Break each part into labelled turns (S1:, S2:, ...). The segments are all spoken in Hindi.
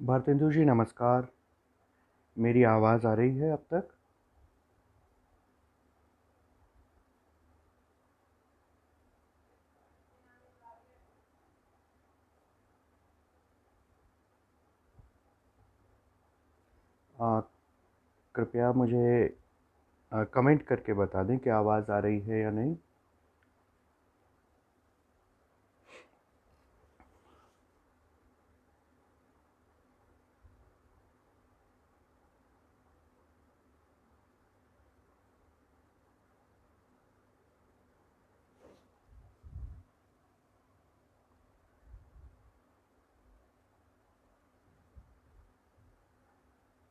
S1: भारतेंदु जी नमस्कार। मेरी आवाज़ आ रही है अब तक? आ, कृपया मुझे कमेंट करके बता दें कि आवाज़ आ रही है या नहीं।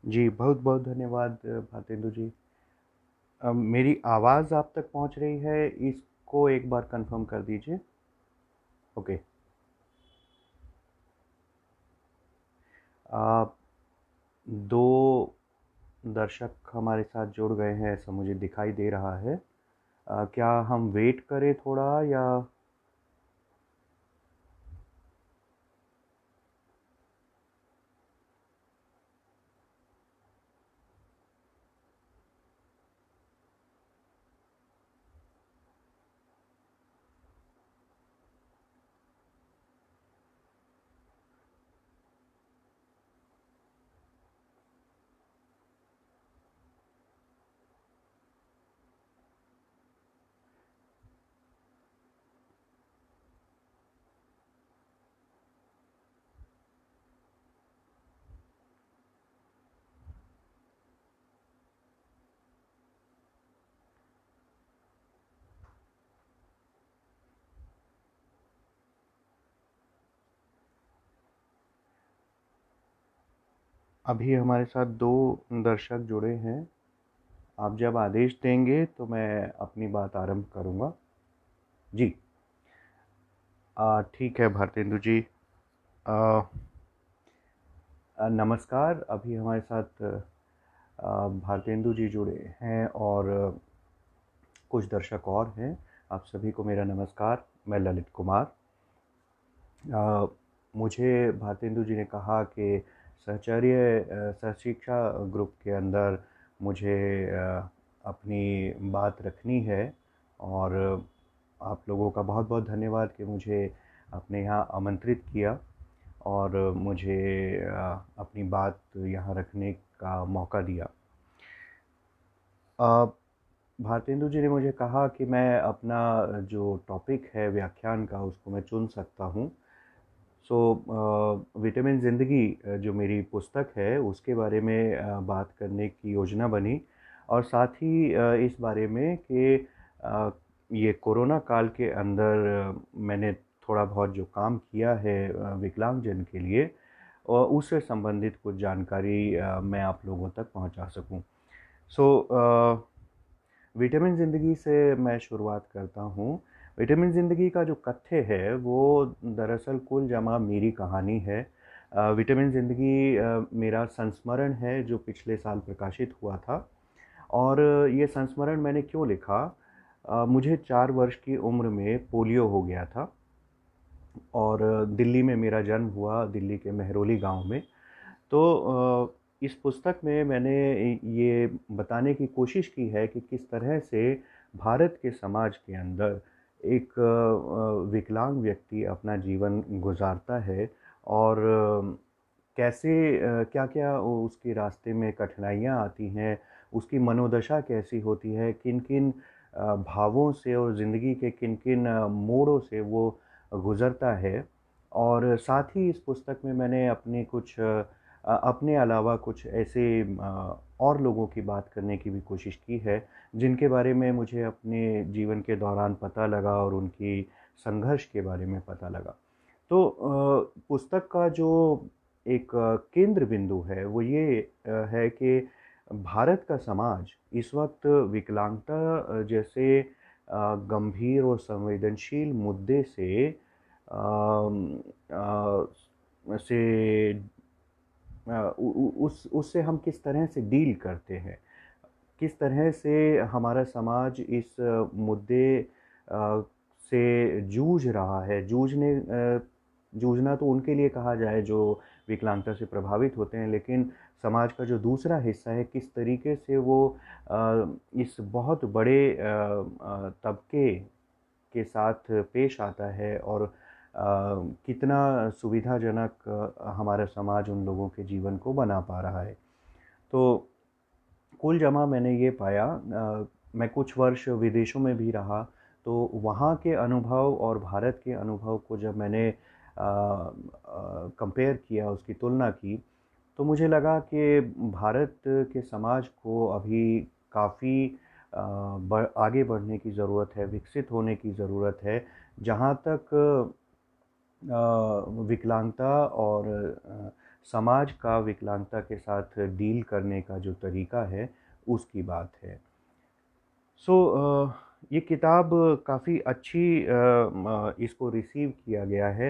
S1: जी, बहुत बहुत धन्यवाद भारतेंदु जी। मेरी आवाज़ आप तक पहुंच रही है, इसको एक बार कंफर्म कर दीजिए। ओके। आ, दो दर्शक हमारे साथ जुड़ गए हैं, ऐसा मुझे दिखाई दे रहा है। क्या हम वेट करें थोड़ा या? अभी हमारे साथ दो दर्शक जुड़े हैं। आप जब आदेश देंगे तो मैं अपनी बात आरंभ करूंगा। जी। ठीक है भारतेंदु जी। आ, नमस्कार। अभी हमारे साथ भारतेंदु जी जुड़े हैं और कुछ दर्शक और हैं। आप सभी को मेरा नमस्कार। मैं ललित कुमार। अ, मुझे भारतेंदु जी ने कहा कि सहचर्य सहशिक्षा ग्रुप के अंदर मुझे अपनी बात रखनी है। और आप लोगों का बहुत बहुत धन्यवाद कि मुझे अपने यहाँ आमंत्रित किया और मुझे अपनी बात यहाँ रखने का मौका दिया। भारतेंदु जी ने मुझे कहा कि मैं अपना जो टॉपिक है व्याख्यान का उसको मैं चुन सकता हूँ। सो विटामिन ज़िंदगी जो मेरी पुस्तक है उसके बारे में बात करने की योजना बनी। और साथ ही इस बारे में कि ये कोरोना काल के अंदर मैंने थोड़ा बहुत जो काम किया है विकलांगजन के लिए, और उससे संबंधित कुछ जानकारी मैं आप लोगों तक पहुंचा सकूं। सो विटामिन ज़िंदगी से मैं शुरुआत करता हूँ। विटामिन ज़िंदगी का जो कथ्य है वो दरअसल कुल जमा मेरी कहानी है। विटामिन ज़िंदगी मेरा संस्मरण है जो पिछले साल प्रकाशित हुआ था। और ये संस्मरण मैंने क्यों लिखा? मुझे 4 वर्ष की उम्र में पोलियो हो गया था और दिल्ली में मेरा जन्म हुआ, दिल्ली के मेहरौली गांव में। तो इस पुस्तक में मैंने ये बताने की कोशिश की है कि किस तरह से भारत के समाज के अंदर एक विकलांग व्यक्ति अपना जीवन गुजारता है और कैसे क्या-क्या उसके रास्ते में कठिनाइयाँ आती हैं, उसकी मनोदशा कैसी होती है, किन-किन भावों से और ज़िंदगी के किन-किन मोड़ों से वो गुज़रता है। और साथ ही इस पुस्तक में मैंने अपने कुछ अपने अलावा कुछ ऐसे और लोगों की बात करने की भी कोशिश की है, जिनके बारे में मुझे अपने जीवन के दौरान पता लगा और उनकी संघर्ष के बारे में पता लगा। तो पुस्तक का जो एक केंद्र बिंदु है वो ये है कि भारत का समाज इस वक्त विकलांगता जैसे गंभीर और संवेदनशील मुद्दे से अम, से उससे हम किस तरह से डील करते हैं, किस तरह से हमारा समाज इस मुद्दे से जूझ रहा है। जूझना तो उनके लिए कहा जाए जो विकलांगता से प्रभावित होते हैं, लेकिन समाज का जो दूसरा हिस्सा है किस तरीके से वो इस बहुत बड़े तबके के साथ पेश आता है, और कितना सुविधाजनक हमारा समाज उन लोगों के जीवन को बना पा रहा है। तो कुल जमा मैंने ये पाया, मैं कुछ वर्ष विदेशों में भी रहा, तो वहाँ के अनुभव और भारत के अनुभव को जब मैंने कंपेयर किया, उसकी तुलना की, तो मुझे लगा कि भारत के समाज को अभी काफ़ी आगे बढ़ने की ज़रूरत है, विकसित होने की ज़रूरत है, जहाँ तक विकलांगता और समाज का विकलांगता के साथ डील करने का जो तरीका है, उसकी बात है। ये किताब काफ़ी अच्छी इसको रिसीव किया गया है।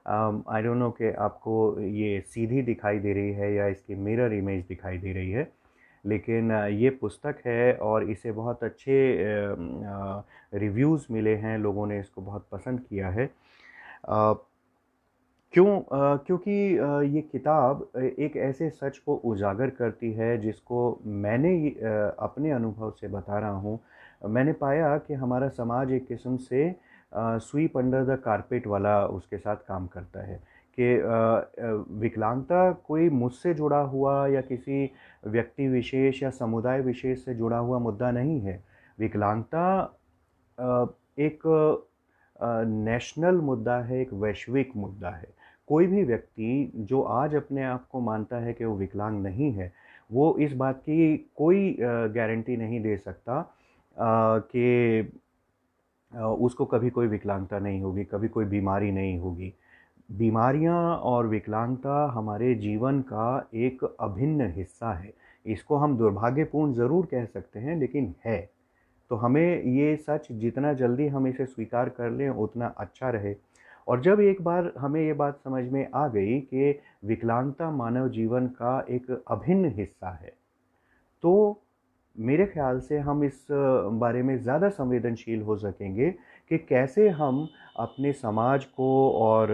S1: आई डोंट नो कि आपको ये सीधी दिखाई दे रही है या इसकी मिरर इमेज दिखाई दे रही है, लेकिन ये पुस्तक है और इसे बहुत अच्छे रिव्यूज़ मिले हैं, लोगों ने इसको बहुत पसंद किया है। अ, क्योंकि ये किताब एक ऐसे सच को उजागर करती है जिसको मैंने अपने अनुभव से बता रहा हूँ। मैंने पाया कि हमारा समाज एक किस्म से स्वीप अंडर द कारपेट वाला उसके साथ काम करता है, कि विकलांगता कोई मुझसे जुड़ा हुआ या किसी व्यक्ति विशेष या समुदाय विशेष से जुड़ा हुआ मुद्दा नहीं है। विकलांगता एक नेशनल मुद्दा है, एक वैश्विक मुद्दा है। कोई भी व्यक्ति जो आज अपने आप को मानता है कि वो विकलांग नहीं है, वो इस बात की कोई गारंटी नहीं दे सकता कि उसको कभी कोई विकलांगता नहीं होगी, कभी कोई बीमारी नहीं होगी। बीमारियां और विकलांगता हमारे जीवन का एक अभिन्न हिस्सा है। इसको हम दुर्भाग्यपूर्ण ज़रूर कह सकते हैं, लेकिन है। तो हमें ये सच जितना जल्दी हम इसे स्वीकार कर लें उतना अच्छा रहे। और जब एक बार हमें ये बात समझ में आ गई कि विकलांगता मानव जीवन का एक अभिन्न हिस्सा है, तो मेरे ख़्याल से हम इस बारे में ज़्यादा संवेदनशील हो सकेंगे कि कैसे हम अपने समाज को और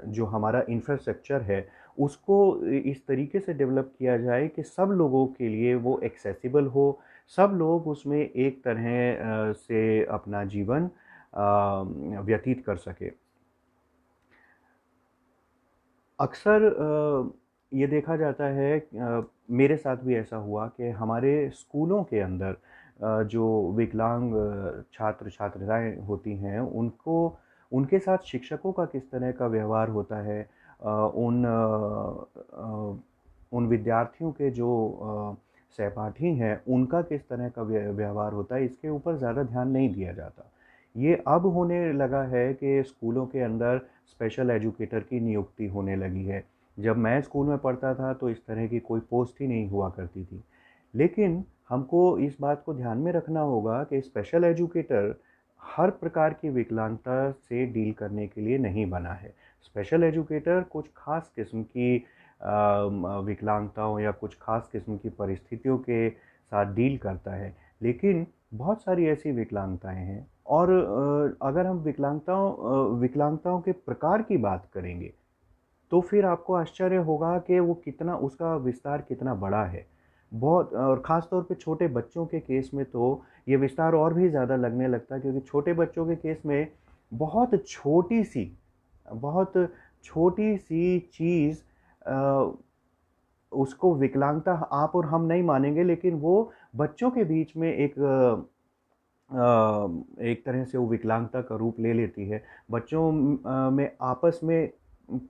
S1: जो हमारा इंफ्रास्ट्रक्चर है, उसको इस तरीके से डेवलप किया जाए कि सब लोगों के लिए वो एक्सेसिबल हो, सब लोग उसमें एक तरह से अपना जीवन व्यतीत कर सकें। अक्सर ये देखा जाता है, मेरे साथ भी ऐसा हुआ कि हमारे स्कूलों के अंदर जो विकलांग छात्र-छात्राएँ होती हैं, उनको उनके साथ शिक्षकों का किस तरह का व्यवहार होता है, उन विद्यार्थियों के जो सहपाठी हैं, उनका किस तरह का व्यवहार होता है, इसके ऊपर ज़्यादा ध्यान नहीं दिया जाता। ये अब होने लगा है कि स्कूलों के अंदर स्पेशल एजुकेटर की नियुक्ति होने लगी है। जब मैं स्कूल में पढ़ता था तो इस तरह की कोई पोस्ट ही नहीं हुआ करती थी। लेकिन हमको इस बात को ध्यान में रखना होगा कि स्पेशल एजुकेटर हर प्रकार की विकलांगता से डील करने के लिए नहीं बना है। स्पेशल एजुकेटर कुछ ख़ास किस्म की विकलांगताओं या कुछ ख़ास किस्म की परिस्थितियों के साथ डील करता है। लेकिन बहुत सारी ऐसी विकलांगताएँ हैं, और अगर हम विकलांगताओं के प्रकार की बात करेंगे, तो फिर आपको आश्चर्य होगा कि वो कितना उसका विस्तार कितना बड़ा है। बहुत, और ख़ास तौर पे छोटे बच्चों के केस में तो ये विस्तार और भी ज़्यादा लगने लगता है, क्योंकि छोटे बच्चों के केस में बहुत छोटी-सी बहुत छोटी-सी चीज़ अ, उसको विकलांगता आप और हम नहीं मानेंगे, लेकिन वो बच्चों के बीच में एक तरह से वो विकलांगता का रूप ले लेती है। बच्चों में आपस में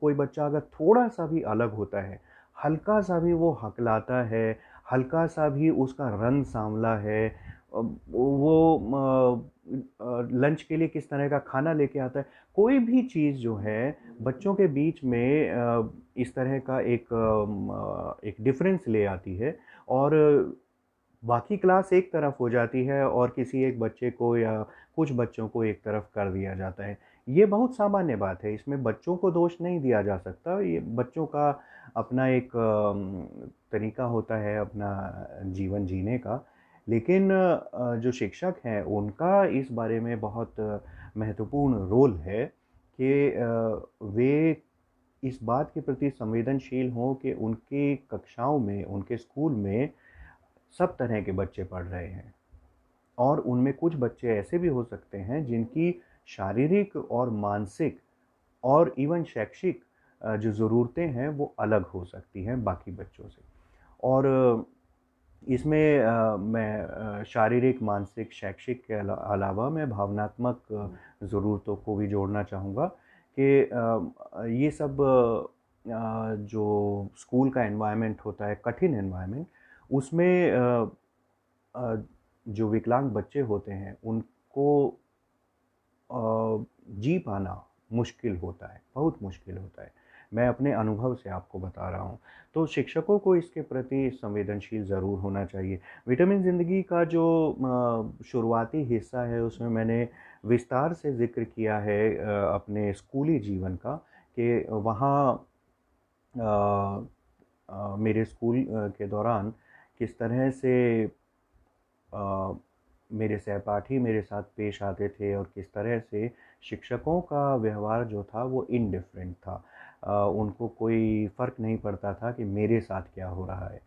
S1: कोई बच्चा अगर थोड़ा-सा भी अलग होता है, हल्का-सा भी वो हकलाता है, हल्का-सा भी उसका रंग सांवला है, वो लंच के लिए किस तरह का खाना लेके आता है, कोई भी चीज़ जो है बच्चों के बीच में इस तरह का एक डिफ़रेंस ले आती है, और बाकी क्लास एक तरफ हो जाती है और किसी एक बच्चे को या कुछ बच्चों को एक तरफ कर दिया जाता है। ये बहुत सामान्य बात है, इसमें बच्चों को दोष नहीं दिया जा सकता। ये बच्चों का अपना एक तरीका होता है अपना जीवन जीने का। लेकिन जो शिक्षक हैं उनका इस बारे में बहुत महत्वपूर्ण रोल है कि वे इस बात के प्रति संवेदनशील हों कि उनकी कक्षाओं में, उनके स्कूल में सब तरह के बच्चे पढ़ रहे हैं और उनमें कुछ बच्चे ऐसे भी हो सकते हैं जिनकी शारीरिक और मानसिक और इवन शैक्षिक जो ज़रूरतें हैं वो अलग हो सकती हैं बाकी बच्चों से। और इसमें मैं शारीरिक, मानसिक, शैक्षिक के अलावा मैं भावनात्मक ज़रूरतों को भी जोड़ना चाहूँगा कि ये सब जो स्कूल का एनवायरनमेंट होता है, कठिन एनवायरनमेंट, उसमें अ, जो विकलांग बच्चे होते हैं उनको जी पाना मुश्किल होता है, बहुत मुश्किल होता है। मैं अपने अनुभव से आपको बता रहा हूँ। तो शिक्षकों को इसके प्रति संवेदनशील ज़रूर होना चाहिए। विटामिन ज़िंदगी का जो शुरुआती हिस्सा है उसमें मैंने विस्तार से ज़िक्र किया है अपने स्कूली जीवन का कि वहाँ मेरे स्कूल के दौरान किस तरह से अ, मेरे सहपाठी मेरे साथ पेश आते थे और किस तरह से शिक्षकों का व्यवहार जो था वो इनडिफरेंट था। उनको कोई फ़र्क नहीं पड़ता था कि मेरे साथ क्या हो रहा है।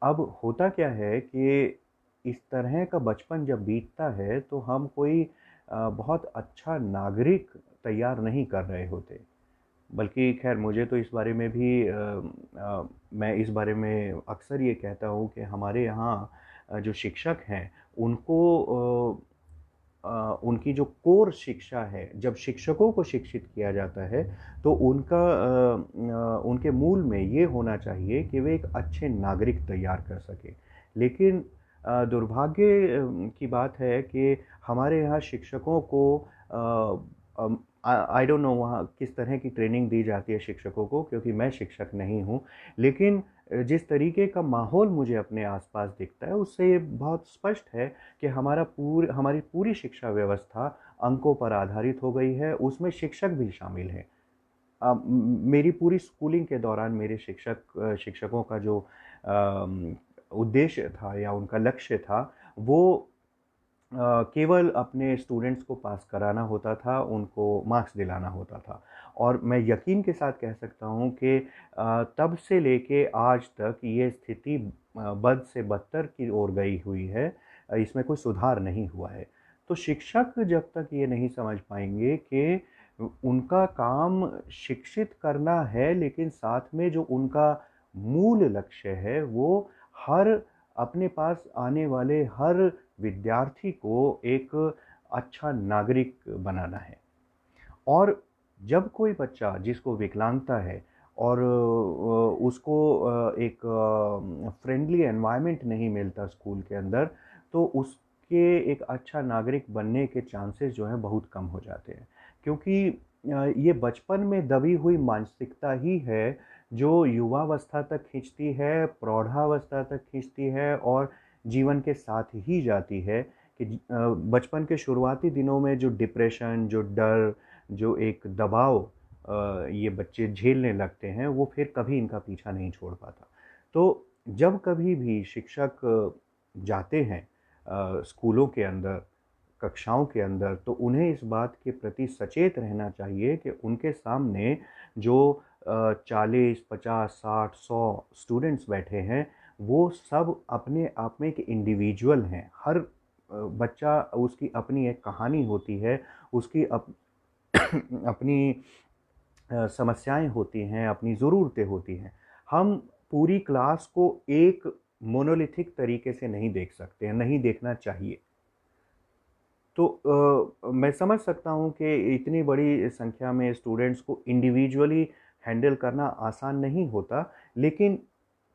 S1: अब होता क्या है कि इस तरह का बचपन जब बीतता है तो हम कोई बहुत अच्छा नागरिक तैयार नहीं कर रहे होते। बल्कि खैर मुझे तो इस बारे में भी मैं इस बारे में अक्सर ये कहता हूँ कि हमारे यहाँ जो शिक्षक हैं उनको उनकी जो कोर शिक्षा है, जब शिक्षकों को शिक्षित किया जाता है तो उनका उनके मूल में ये होना चाहिए कि वे एक अच्छे नागरिक तैयार कर सकें। लेकिन दुर्भाग्य की बात है कि हमारे यहाँ शिक्षकों को आई डोंट नो वहाँ किस तरह की ट्रेनिंग दी जाती है शिक्षकों को, क्योंकि मैं शिक्षक नहीं हूँ। लेकिन जिस तरीके का माहौल मुझे अपने आसपास दिखता है उससे ये बहुत स्पष्ट है कि हमारी पूरी शिक्षा व्यवस्था अंकों पर आधारित हो गई है, उसमें शिक्षक भी शामिल हैं। मेरी पूरी स्कूलिंग के दौरान मेरे शिक्षकों का जो उद्देश्य था या उनका लक्ष्य था वो केवल अपने स्टूडेंट्स को पास कराना होता था, उनको मार्क्स दिलाना होता था। और मैं यकीन के साथ कह सकता हूँ कि तब से लेके आज तक ये स्थिति बद से बदतर की ओर गई हुई है। इसमें कोई सुधार नहीं हुआ है। तो शिक्षक जब तक ये नहीं समझ पाएँगे कि उनका काम शिक्षित करना है, लेकिन साथ में जो उनका मूल लक्ष्य है वो हर अपने पास आने वाले हर विद्यार्थी को एक अच्छा नागरिक बनाना है। और जब कोई बच्चा जिसको विकलांगता है और उसको एक फ्रेंडली एनवायरनमेंट नहीं मिलता स्कूल के अंदर, तो उसके एक अच्छा नागरिक बनने के चांसेस जो हैं बहुत कम हो जाते हैं। क्योंकि ये बचपन में दबी हुई मानसिकता ही है जो युवावस्था तक खींचती है, प्रौढ़ावस्था तक खींचती है और जीवन के साथ ही जाती है कि बचपन के शुरुआती दिनों में जो डिप्रेशन, जो डर, जो एक दबाव ये बच्चे झेलने लगते हैं वो फिर कभी इनका पीछा नहीं छोड़ पाता। तो जब कभी भी शिक्षक जाते हैं स्कूलों के अंदर, कक्षाओं के अंदर, तो उन्हें इस बात के प्रति सचेत रहना चाहिए कि उनके सामने जो 40, 50, 60, 100 स्टूडेंट्स बैठे हैं, वो सब अपने आप में एक इंडिविजुअल हैं। हर बच्चा उसकी अपनी एक कहानी होती है, उसकी अपनी समस्याएँ होती हैं, अपनी ज़रूरतें होती हैं। हम पूरी क्लास को एक मोनोलिथिक तरीके से नहीं देख सकते हैं, नहीं देखना चाहिए। तो मैं समझ सकता हूँ कि इतनी बड़ी संख्या में स्टूडेंट्स को इंडिविजुअली हैंडल करना आसान नहीं होता, लेकिन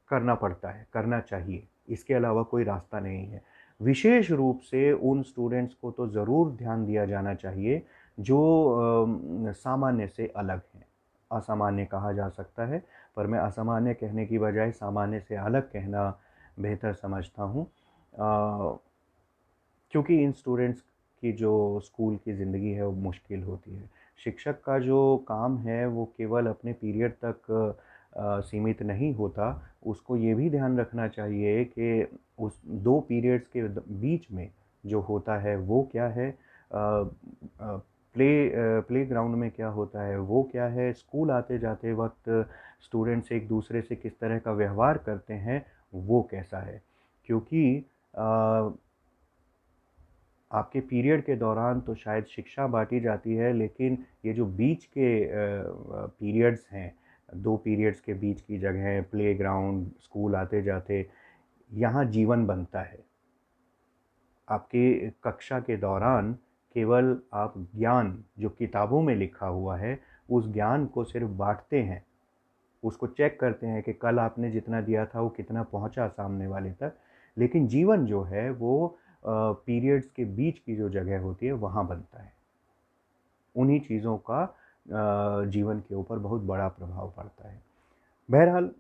S1: करना पड़ता है, करना चाहिए। इसके अलावा कोई रास्ता नहीं है। विशेष रूप से उन स्टूडेंट्स को तो ज़रूर ध्यान दिया जाना चाहिए जो सामान्य से अलग हैं। असामान्य कहा जा सकता है, पर मैं असामान्य कहने की बजाय सामान्य से अलग कहना बेहतर समझता हूँ। क्योंकि इन स्टूडेंट्स की जो स्कूल की ज़िंदगी है वो मुश्किल होती है। शिक्षक का जो काम है वो केवल अपने पीरियड तक सीमित नहीं होता, उसको ये भी ध्यान रखना चाहिए कि उस 2 पीरियड्स के बीच में जो होता है वो क्या है। प्ले ग्राउंड में क्या होता है वो क्या है, स्कूल आते जाते वक्त स्टूडेंट्स एक दूसरे से किस तरह का व्यवहार करते हैं वो कैसा है। क्योंकि आपके पीरियड के दौरान तो शायद शिक्षा बांटी जाती है, लेकिन ये जो बीच के पीरियड्स हैं, 2 पीरियड्स के बीच की जगह प्लेग्राउंड, स्कूल आते जाते, यहाँ जीवन बनता है। आपके कक्षा के दौरान केवल आप ज्ञान जो किताबों में लिखा हुआ है उस ज्ञान को सिर्फ बांटते हैं, उसको चेक करते हैं कि कल आपने जितना दिया था वो कितना पहुंचा सामने वाले तक। लेकिन जीवन जो है वो पीरियड्स के बीच की जो जगह होती है वहाँ बनता है। उन्हीं चीज़ों का जीवन के ऊपर बहुत बड़ा प्रभाव पड़ता है। बहरहाल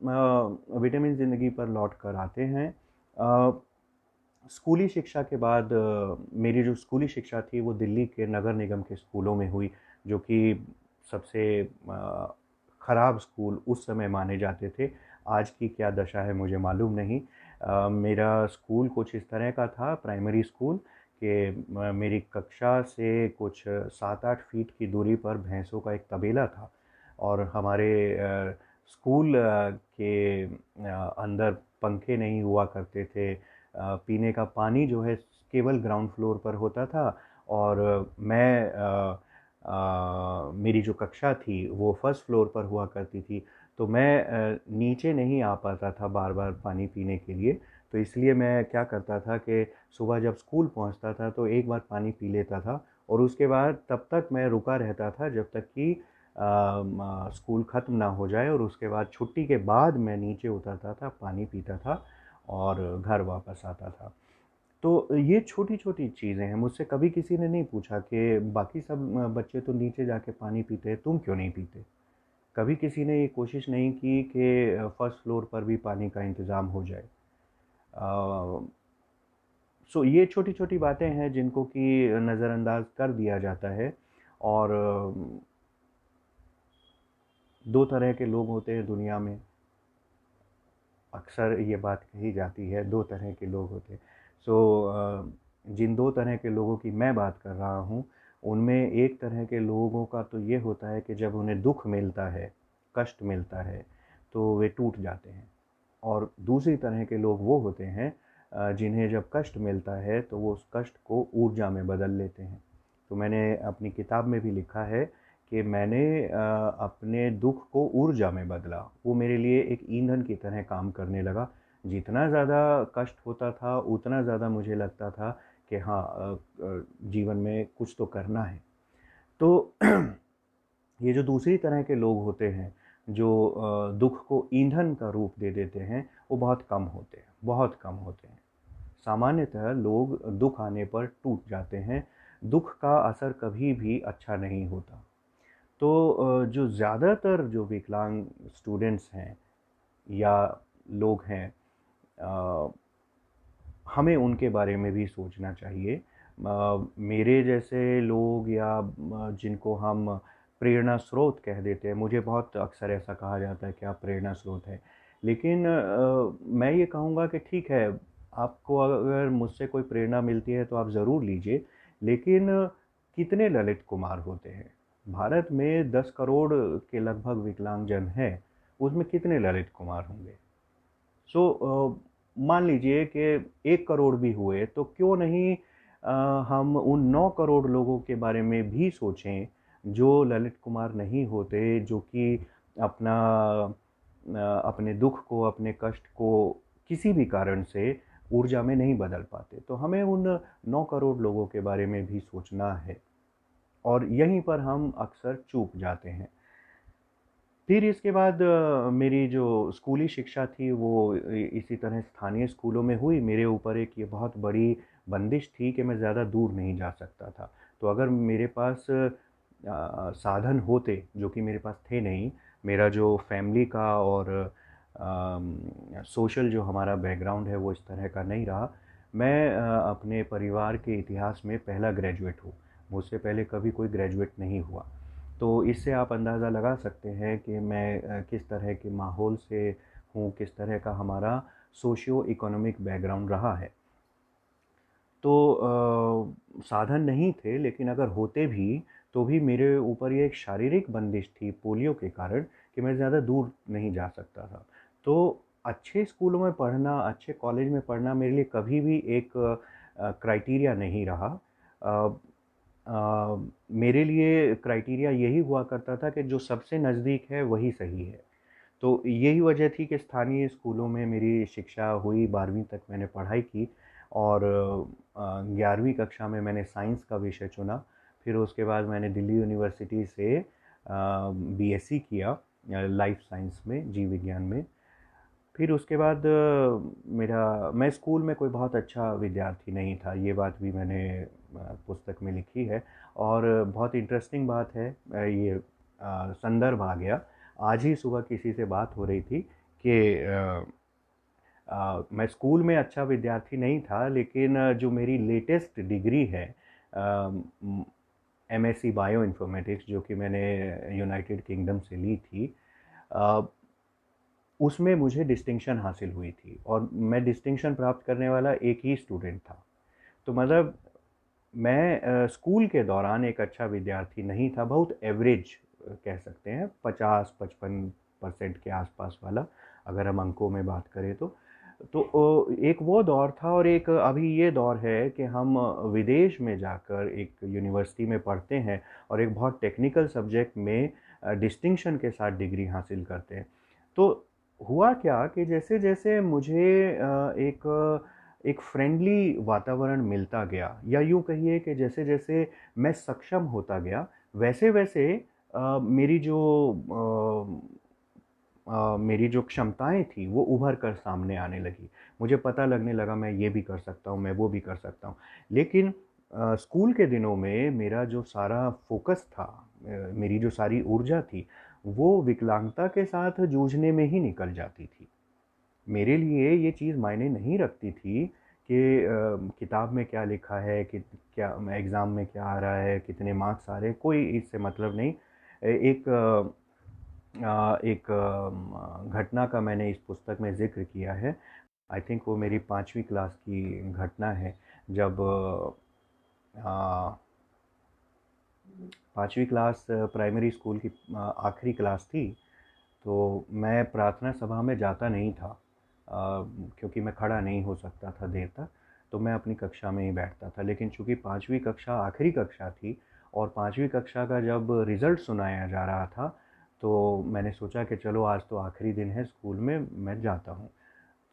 S1: विटामिन ज़िंदगी पर लौट कर आते हैं। स्कूली शिक्षा के बाद मेरी जो स्कूली शिक्षा थी वो दिल्ली के नगर निगम के स्कूलों में हुई, जो कि सबसे ख़राब स्कूल उस समय माने जाते थे। आज की क्या दशा है मुझे मालूम नहीं। मेरा स्कूल कुछ इस तरह का था, प्राइमरी स्कूल, कि मेरी कक्षा से कुछ 7-8 फीट की दूरी पर भैंसों का एक तबेला था, और हमारे स्कूल के अंदर पंखे नहीं हुआ करते थे। पीने का पानी जो है केवल ग्राउंड फ्लोर पर होता था, और मेरी जो कक्षा थी वो फर्स्ट फ्लोर पर हुआ करती थी। तो मैं नीचे नहीं आ पाता था बार बार पानी पीने के लिए। तो इसलिए मैं क्या करता था कि सुबह जब स्कूल पहुंचता था तो एक बार पानी पी लेता था, और उसके बाद तब तक मैं रुका रहता था जब तक कि स्कूल ख़त्म ना हो जाए, और उसके बाद छुट्टी के बाद मैं नीचे उतरता था, पानी पीता था और घर वापस आता था। तो ये छोटी-छोटी चीज़ें हैं। मुझसे कभी किसी ने नहीं पूछा कि बाकी सब बच्चे तो नीचे जाके पानी पीते हैं, तुम क्यों नहीं पीते? कभी किसी ने ये कोशिश नहीं की कि फर्स्ट फ्लोर पर भी पानी का इंतज़ाम हो जाए। सो ये छोटी-छोटी बातें हैं जिनको कि नज़रअंदाज कर दिया जाता है। और 2 तरह के लोग होते हैं दुनिया में। अक्सर ये बात कही जाती है, 2 तरह के लोग होते हैं। जिन 2 तरह के लोगों की मैं बात कर रहा हूँ, उनमें एक तरह के लोगों का तो ये होता है कि जब उन्हें दुःख मिलता है, कष्ट मिलता है, तो वे टूट जाते हैं। और दूसरी तरह के लोग वो होते हैं जिन्हें जब कष्ट मिलता है तो वो उस कष्ट को ऊर्जा में बदल लेते हैं। तो मैंने अपनी किताब में भी लिखा है कि मैंने अपने दुःख को ऊर्जा में बदला। वो मेरे लिए एक ईंधन की तरह काम करने लगा। जितना ज़्यादा कष्ट होता था उतना ज़्यादा मुझे लगता था कि हाँ, जीवन में कुछ तो करना है। तो ये जो दूसरी तरह के लोग होते हैं, जो दुःख को ईंधन का रूप दे देते हैं, वो बहुत कम होते हैं, बहुत कम होते हैं। सामान्यतः लोग दुःख आने पर टूट जाते हैं। दुःख का असर कभी भी अच्छा नहीं होता। तो जो ज़्यादातर जो विकलांग स्टूडेंट्स हैं या लोग हैं, अ, हमें उनके बारे में भी सोचना चाहिए। मेरे जैसे लोग या जिनको हम प्रेरणा स्रोत कह देते हैं, मुझे बहुत अक्सर ऐसा कहा जाता है कि आप प्रेरणा स्रोत हैं। लेकिन मैं ये कहूँगा कि ठीक है, आपको अगर मुझसे कोई प्रेरणा मिलती है तो आप ज़रूर लीजिए, लेकिन कितने ललित कुमार होते हैं? भारत में 10 करोड़ के लगभग विकलांगजन हैं, उसमें कितने ललित कुमार होंगे? मान लीजिए कि 1 करोड़ भी हुए तो क्यों नहीं हम उन 9 करोड़ लोगों के बारे में भी सोचें जो ललित कुमार नहीं होते, जो कि अपना अपने दुःख को, अपने कष्ट को किसी भी कारण से ऊर्जा में नहीं बदल पाते। तो हमें उन 9 करोड़ लोगों के बारे में भी सोचना है, और यहीं पर हम अक्सर चूक जाते हैं। फिर इसके बाद मेरी जो स्कूली शिक्षा थी वो इसी तरह स्थानीय स्कूलों में हुई। मेरे ऊपर एक ये बहुत बड़ी बंदिश थी कि मैं ज़्यादा दूर नहीं जा सकता था। तो अगर मेरे पास साधन होते, जो कि मेरे पास थे नहीं, मेरा जो फैमिली का और सोशल जो हमारा बैकग्राउंड है वो इस तरह का नहीं रहा। मैं अपने परिवार के इतिहास में पहला ग्रेजुएट हूँ। मुझसे पहले कभी कोई ग्रेजुएट नहीं हुआ। तो इससे आप अंदाज़ा लगा सकते हैं कि मैं किस तरह के माहौल से हूँ, किस तरह का हमारा सोशियो इकोनॉमिक बैकग्राउंड रहा है। तो साधन नहीं थे, लेकिन अगर होते भी तो भी मेरे ऊपर ये एक शारीरिक बंदिश थी पोलियो के कारण कि मैं ज़्यादा दूर नहीं जा सकता था। तो अच्छे स्कूलों में पढ़ना, अच्छे कॉलेज में पढ़ना मेरे लिए कभी भी एक क्राइटेरिया नहीं रहा। अ मेरे लिए क्राइटेरिया यही हुआ करता था कि जो सबसे नज़दीक है वही सही है। तो यही वजह थी कि स्थानीय स्कूलों में मेरी शिक्षा हुई, 12वीं तक मैंने पढ़ाई की और 11वीं कक्षा में मैंने साइंस का विषय चुना। फिर उसके बाद मैंने दिल्ली यूनिवर्सिटी से बीएससी किया लाइफ साइंस में, जीव विज्ञान में। फिर उसके बाद मैं स्कूल में कोई बहुत अच्छा विद्यार्थी नहीं था, ये बात भी मैंने पुस्तक में लिखी है। और बहुत इंटरेस्टिंग बात है, संदर्भ आ गया। आज ही सुबह किसी से बात हो रही थी कि मैं स्कूल में अच्छा विद्यार्थी नहीं था, लेकिन जो मेरी लेटेस्ट डिग्री है एमएससी बायो इन्फॉर्मेटिक्स, जो कि मैंने यूनाइटेड किंगडम से ली थी, अ, उसमें मुझे डिस्टिंक्शन हासिल हुई थी और मैं डिस्टिंक्शन प्राप्त करने वाला एक ही स्टूडेंट था। तो मतलब मैं स्कूल के दौरान एक अच्छा विद्यार्थी नहीं था, बहुत एवरेज कह सकते हैं, 50-55% के आसपास वाला, अगर हम अंकों में बात करें तो। एक वो दौर था और एक अभी ये दौर है कि हम विदेश में जाकर एक यूनिवर्सिटी में पढ़ते हैं और एक बहुत टेक्निकल सब्जेक्ट में डिस्टिंक्शन के साथ डिग्री हासिल करते हैं। तो हुआ क्या कि जैसे-जैसे मुझे एक फ्रेंडली वातावरण मिलता गया, या यूँ कहिए कि जैसे-जैसे मैं सक्षम होता गया, वैसे-वैसे मेरी जो क्षमताएँ थी वो उभर कर सामने आने लगी। मुझे पता लगने लगा मैं ये भी कर सकता हूँ, मैं वो भी कर सकता हूँ। लेकिन स्कूल के दिनों में मेरा जो सारा फ़ोकस था, मेरी जो सारी ऊर्जा थी, वो विकलांगता के साथ जूझने में ही निकल जाती थी। मेरे लिए ये चीज़ मायने नहीं रखती थी कि किताब में क्या लिखा है, कि क्या एग्ज़ाम में क्या आ रहा है, कितने मार्क्स आ रहे हैं, कोई इससे मतलब नहीं। एक घटना का मैंने इस पुस्तक में ज़िक्र किया है। आई थिंक वो मेरी 5वीं क्लास की घटना है, जब 5वीं क्लास प्राइमरी स्कूल की आखिरी क्लास थी। तो मैं प्रार्थना सभा में जाता नहीं था, क्योंकि मैं खड़ा नहीं हो सकता था देर तक, तो मैं अपनी कक्षा में ही बैठता था। लेकिन चूँकि 5वीं कक्षा आखिरी कक्षा थी और 5वीं कक्षा का जब रिज़ल्ट सुनाया जा रहा था, तो मैंने सोचा कि चलो आज तो आखिरी दिन है स्कूल में, मैं जाता हूँ।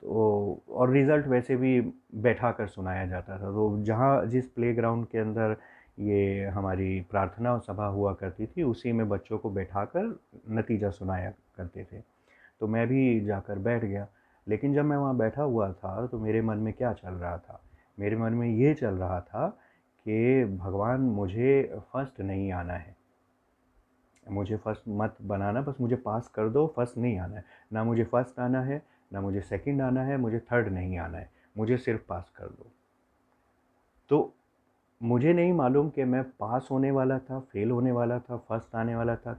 S1: तो और रिज़ल्ट वैसे भी बैठा कर सुनाया जाता था, तो जहाँ जिस प्लेग्राउंड के अंदर ये हमारी प्रार्थना सभा हुआ करती थी, उसी में बच्चों को बैठाकर नतीजा सुनाया करते थे। तो मैं भी जाकर बैठ गया। लेकिन जब मैं वहाँ बैठा हुआ था, तो मेरे मन में क्या चल रहा था? मेरे मन में ये चल रहा था कि भगवान, मुझे फर्स्ट नहीं आना है। मुझे फर्स्ट मत बनाना, बस मुझे पास कर दो, फर्स्ट नहीं आना है। ना मुझे फर्स्ट आना है, ना मुझे सेकंड आना है, मुझे थर्ड नहीं आना है। मुझे सिर्फ़ पास कर दो। तो मुझे नहीं मालूम कि मैं पास होने वाला था, फ़ेल होने वाला था, फर्स्ट आने वाला था,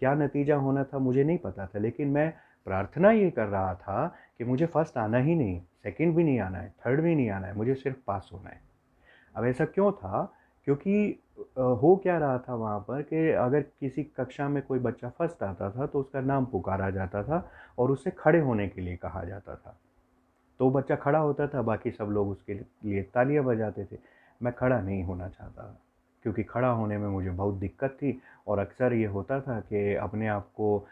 S1: क्या नतीजा होना था मुझे नहीं पता था। लेकिन मैं प्रार्थना ये कर रहा था कि मुझे फर्स्ट आना ही नहीं, सेकंड भी नहीं आना है, थर्ड भी नहीं आना है, मुझे सिर्फ़ पास होना है। अब ऐसा क्यों था? क्योंकि हो क्या रहा था वहाँ पर कि अगर किसी कक्षा में कोई बच्चा फर्स्ट आता था, तो उसका नाम पुकारा जाता था और उससे खड़े होने के लिए कहा जाता था। तो वो बच्चा खड़ा होता था, बाकी सब लोग उसके लिए तालियाँ बजाते थे। मैं खड़ा नहीं होना चाहता था, क्योंकि खड़ा होने में मुझे बहुत दिक्कत थी और अक्सर ये होता था कि अपने आप को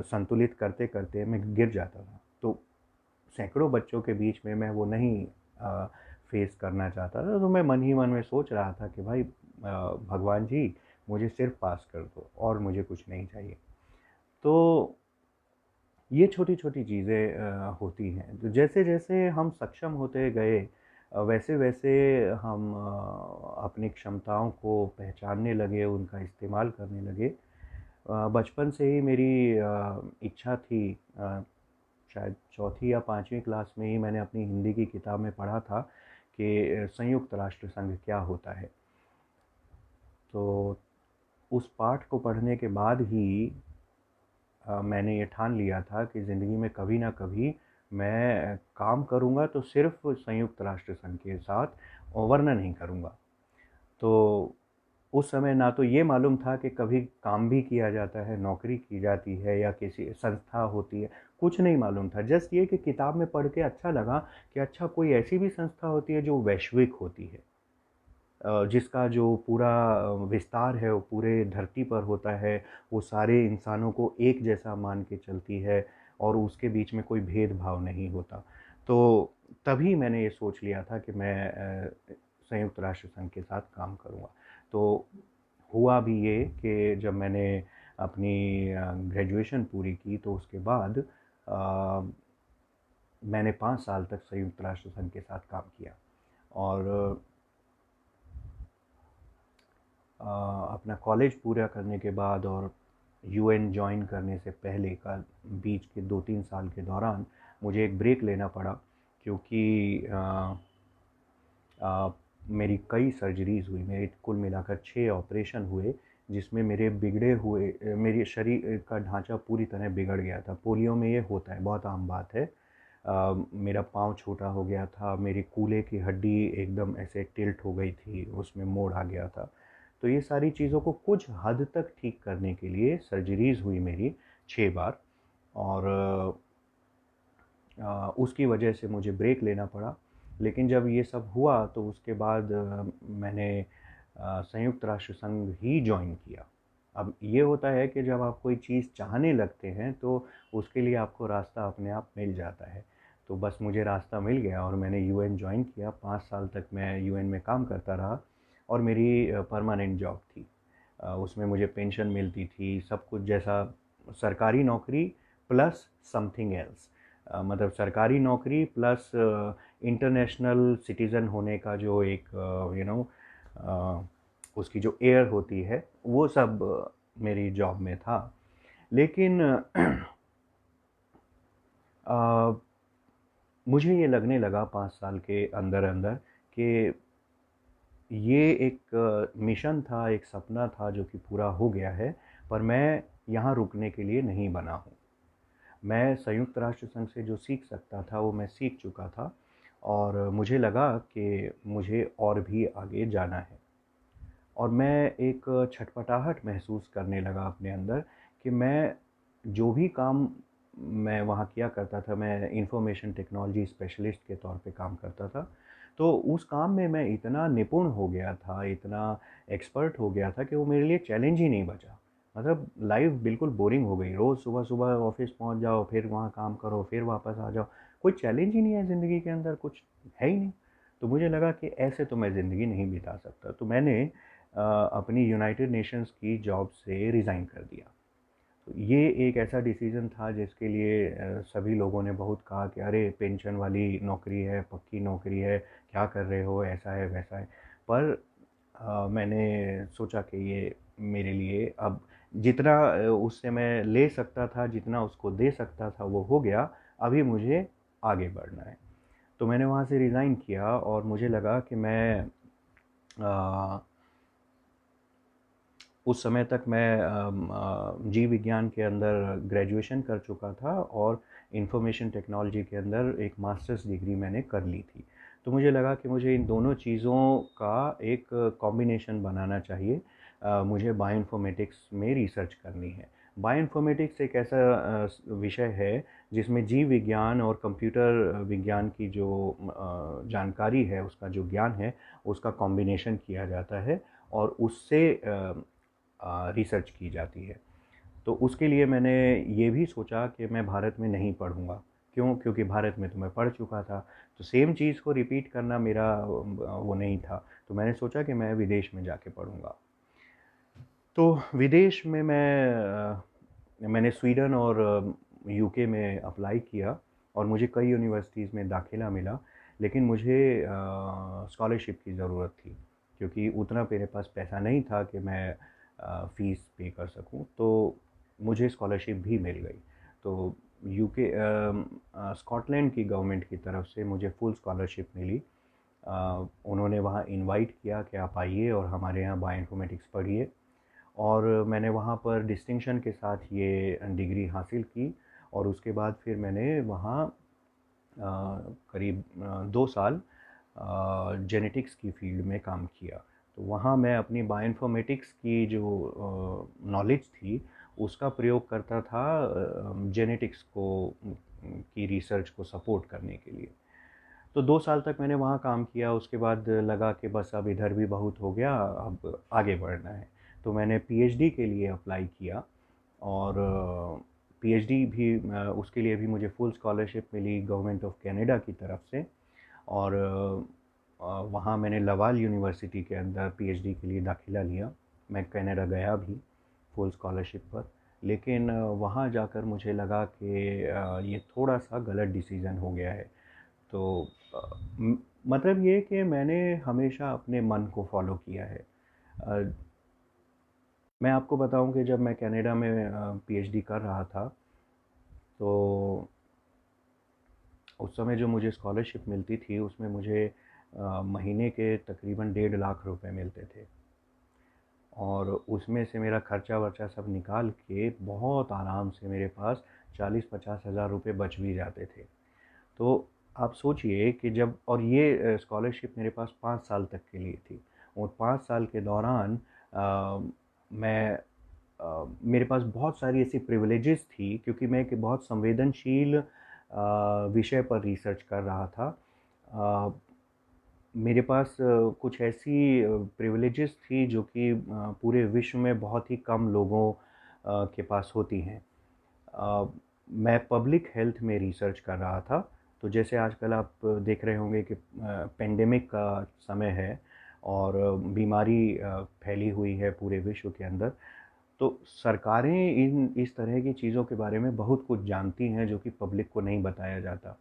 S1: संतुलित करते-करते मैं गिर जाता था। तो सैकड़ों बच्चों के बीच में मैं वो नहीं फेस करना चाहता था, तो मैं मन ही मन में सोच रहा था कि भाई, भगवान जी, मुझे सिर्फ़ पास कर दो और मुझे कुछ नहीं चाहिए। तो ये छोटी-छोटी चीज़ें होती हैं। तो जैसे-जैसे हम सक्षम होते गए, वैसे-वैसे हम अपनी क्षमताओं को पहचानने लगे, उनका इस्तेमाल करने लगे। बचपन से ही मेरी इच्छा थी, शायद चौथी या 5वीं क्लास में ही मैंने अपनी हिंदी की किताब में पढ़ा था कि संयुक्त राष्ट्र संघ क्या होता है। तो उस पाठ को पढ़ने के बाद ही मैंने ये ठान लिया था कि ज़िंदगी में कभी ना कभी मैं काम करूँगा तो सिर्फ़ संयुक्त राष्ट्र संघ के साथ, और वरना नहीं करूँगा। तो उस समय ना तो ये मालूम था कि कभी काम भी किया जाता है, नौकरी की जाती है या किसी संस्था होती है, कुछ नहीं मालूम था। जस्ट ये कि किताब में पढ़ के अच्छा लगा कि अच्छा कोई ऐसी भी संस्था होती है जो वैश्विक होती है, जिसका जो पूरा विस्तार है वो पूरे धरती पर होता है, वो सारे इंसानों को एक जैसा मान के चलती है और उसके बीच में कोई भेदभाव नहीं होता। तो तभी मैंने ये सोच लिया था कि मैं संयुक्त राष्ट्र संघ के साथ काम करूँगा। तो हुआ भी ये कि जब मैंने अपनी ग्रेजुएशन पूरी की तो उसके बाद मैंने 5 साल तक संयुक्त राष्ट्र संघ के साथ काम किया और अपना कॉलेज पूरा करने के बाद और यूएन ज्वाइन करने से पहले का बीच के 2-3 साल के दौरान मुझे एक ब्रेक लेना पड़ा, क्योंकि मेरी कई सर्जरीज़ हुई। मेरे कुल मिलाकर 6 ऑपरेशन हुए, जिसमें मेरे बिगड़े हुए मेरे शरीर का ढांचा पूरी तरह बिगड़ गया था। पोलियो में ये होता है, बहुत आम बात है। मेरा पाँव छोटा हो गया था, मेरी कूल्हे की हड्डी एकदम ऐसे टिल्ट हो गई थी, उसमें मोड़ आ गया था। तो ये सारी चीज़ों को कुछ हद तक ठीक करने के लिए सर्जरीज़ हुई मेरी 6 बार, और उसकी वजह से मुझे ब्रेक लेना पड़ा। लेकिन जब ये सब हुआ तो उसके बाद मैंने संयुक्त राष्ट्र संघ ही जॉइन किया। अब ये होता है कि जब आप कोई चीज़ चाहने लगते हैं तो उसके लिए आपको रास्ता अपने आप मिल जाता है। तो बस मुझे रास्ता मिल गया और मैंने यूएन जॉइन किया। 5 साल तक मैं यूएन में काम करता रहा और मेरी परमानेंट जॉब थी। उसमें मुझे पेंशन मिलती थी, सब कुछ जैसा सरकारी नौकरी प्लस समथिंग एल्स। मतलब सरकारी नौकरी प्लस इंटरनेशनल सिटीज़न होने का जो एक उसकी जो एयर होती है, वो सब मेरी जॉब में था। लेकिन अ, मुझे ये लगने लगा 5 साल के अंदर-अंदर कि ये एक मिशन था, एक सपना था जो कि पूरा हो गया है, पर मैं यहाँ रुकने के लिए नहीं बना हूँ। मैं संयुक्त राष्ट्र संघ से जो सीख सकता था वो मैं सीख चुका था, और मुझे लगा कि मुझे और भी आगे जाना है। और मैं एक छटपटाहट महसूस करने लगा अपने अंदर कि मैं जो भी काम मैं वहाँ किया करता था, मैं इंफॉर्मेशन टेक्नोलॉजी स्पेशलिस्ट के तौर पे काम करता था। तो उस काम में मैं इतना निपुण हो गया था, इतना एक्सपर्ट हो गया था कि वो मेरे लिए चैलेंज ही नहीं बचा। मतलब लाइफ बिल्कुल बोरिंग हो गई। रोज़ सुबह-सुबह ऑफ़िस पहुँच जाओ, फिर वहाँ काम करो, फिर वापस आ जाओ। कोई चैलेंज ही नहीं है ज़िंदगी के अंदर, कुछ है ही नहीं। तो मुझे लगा कि ऐसे तो मैं ज़िंदगी नहीं बिता सकता। तो मैंने अपनी यूनाइटेड नेशंस की जॉब से रिज़ाइन कर दिया। तो ये एक ऐसा डिसीज़न था जिसके लिए सभी लोगों ने बहुत कहा कि अरे पेंशन वाली नौकरी है, पक्की नौकरी है, क्या कर रहे हो, ऐसा है, वैसा है। पर मैंने सोचा कि ये मेरे लिए अब जितना उससे मैं ले सकता था, जितना उसको दे सकता था वो हो गया, अभी मुझे आगे बढ़ना है। तो मैंने वहाँ से रिज़ाइन किया और मुझे लगा कि मैं अ, उस समय तक मैं जीव विज्ञान के अंदर ग्रेजुएशन कर चुका था और इंफॉर्मेशन टेक्नोलॉजी के अंदर एक मास्टर्स डिग्री मैंने कर ली थी। तो मुझे लगा कि मुझे इन दोनों चीज़ों का एक कॉम्बिनेशन बनाना चाहिए। मुझे बायोइन्फॉर्मेटिक्स में रिसर्च करनी है। बायोइन्फॉर्मेटिक्स एक ऐसा विषय है जिसमें जीव विज्ञान और कंप्यूटर विज्ञान की जो जानकारी है, उसका जो ज्ञान है, उसका कॉम्बिनेशन किया जाता है और उससे रिसर्च की जाती है। तो उसके लिए मैंने ये भी सोचा कि मैं भारत में नहीं पढ़ूँगा। क्यों? क्योंकि भारत में तो मैं पढ़ चुका था, तो सेम चीज़ को रिपीट करना मेरा वो नहीं था। तो मैंने सोचा कि मैं विदेश में जाके पढ़ूँगा। तो विदेश में मैंने स्वीडन और यूके में अप्लाई किया और मुझे कई यूनिवर्सिटीज़ में दाखिला मिला, लेकिन मुझे स्कॉलरशिप की ज़रूरत थी, क्योंकि उतना मेरे पास पैसा नहीं था कि मैं फ़ीस पे कर सकूं। तो मुझे स्कॉलरशिप भी मिल गई। तो यूके स्कॉटलैंड की गवर्नमेंट की तरफ से मुझे फुल स्कॉलरशिप मिली। उन्होंने वहाँ इनवाइट किया कि आप आइए और हमारे यहाँ बायोइन्फॉर्मेटिक्स पढ़िए, और मैंने वहाँ पर डिस्टिंक्शन के साथ ये डिग्री हासिल की। और उसके बाद फिर मैंने वहाँ करीब 2 साल जेनेटिक्स की फील्ड में काम किया। तो वहाँ मैं अपनी बायोइन्फॉर्मेटिक्स की जो नॉलेज थी उसका प्रयोग करता था जेनेटिक्स को की रिसर्च को सपोर्ट करने के लिए। तो 2 साल तक मैंने वहाँ काम किया, उसके बाद लगा कि बस अब इधर भी बहुत हो गया, अब आगे बढ़ना है। तो मैंने पीएचडी के लिए अप्लाई किया और पीएचडी भी उसके लिए भी मुझे फुल स्कॉलरशिप मिली गवर्नमेंट ऑफ कनाडा की तरफ से। और वहाँ मैंने लवाल यूनिवर्सिटी के अंदर पीएचडी के लिए दाखिला लिया। मैं कनाडा गया भी फुल स्कॉलरशिप पर, लेकिन वहाँ जाकर मुझे लगा कि ये थोड़ा सा गलत डिसीज़न हो गया है। तो मतलब ये कि मैंने हमेशा अपने मन को फॉलो किया है। अ, मैं आपको बताऊं कि जब मैं कनाडा में पीएचडी कर रहा था, तो उस समय जो मुझे स्कॉलरशिप मिलती थी उसमें मुझे महीने के तकरीबन 1.5 लाख रुपए मिलते थे। और उसमें से मेरा खर्चा वर्चा सब निकाल के बहुत आराम से मेरे पास 40-50 हज़ार रुपये बच भी जाते थे। तो आप सोचिए कि जब, और ये स्कॉलरशिप मेरे पास 5 साल तक के लिए थी, और 5 साल के दौरान मैं मेरे पास बहुत सारी ऐसी प्रिविलेजेस थी, क्योंकि मैं एक बहुत संवेदनशील विषय पर रिसर्च कर रहा था। अ, मेरे पास कुछ ऐसी प्रिविलेजेस थी जो कि पूरे विश्व में बहुत ही कम लोगों के पास होती हैं। अ, मैं पब्लिक हेल्थ में रिसर्च कर रहा था। तो जैसे आजकल आप देख रहे होंगे कि पेंडेमिक का समय है और बीमारी फैली हुई है पूरे विश्व के अंदर। तो सरकारें इन इस तरह की चीज़ों के बारे में बहुत कुछ जानती हैं जो कि पब्लिक को नहीं बताया जाता।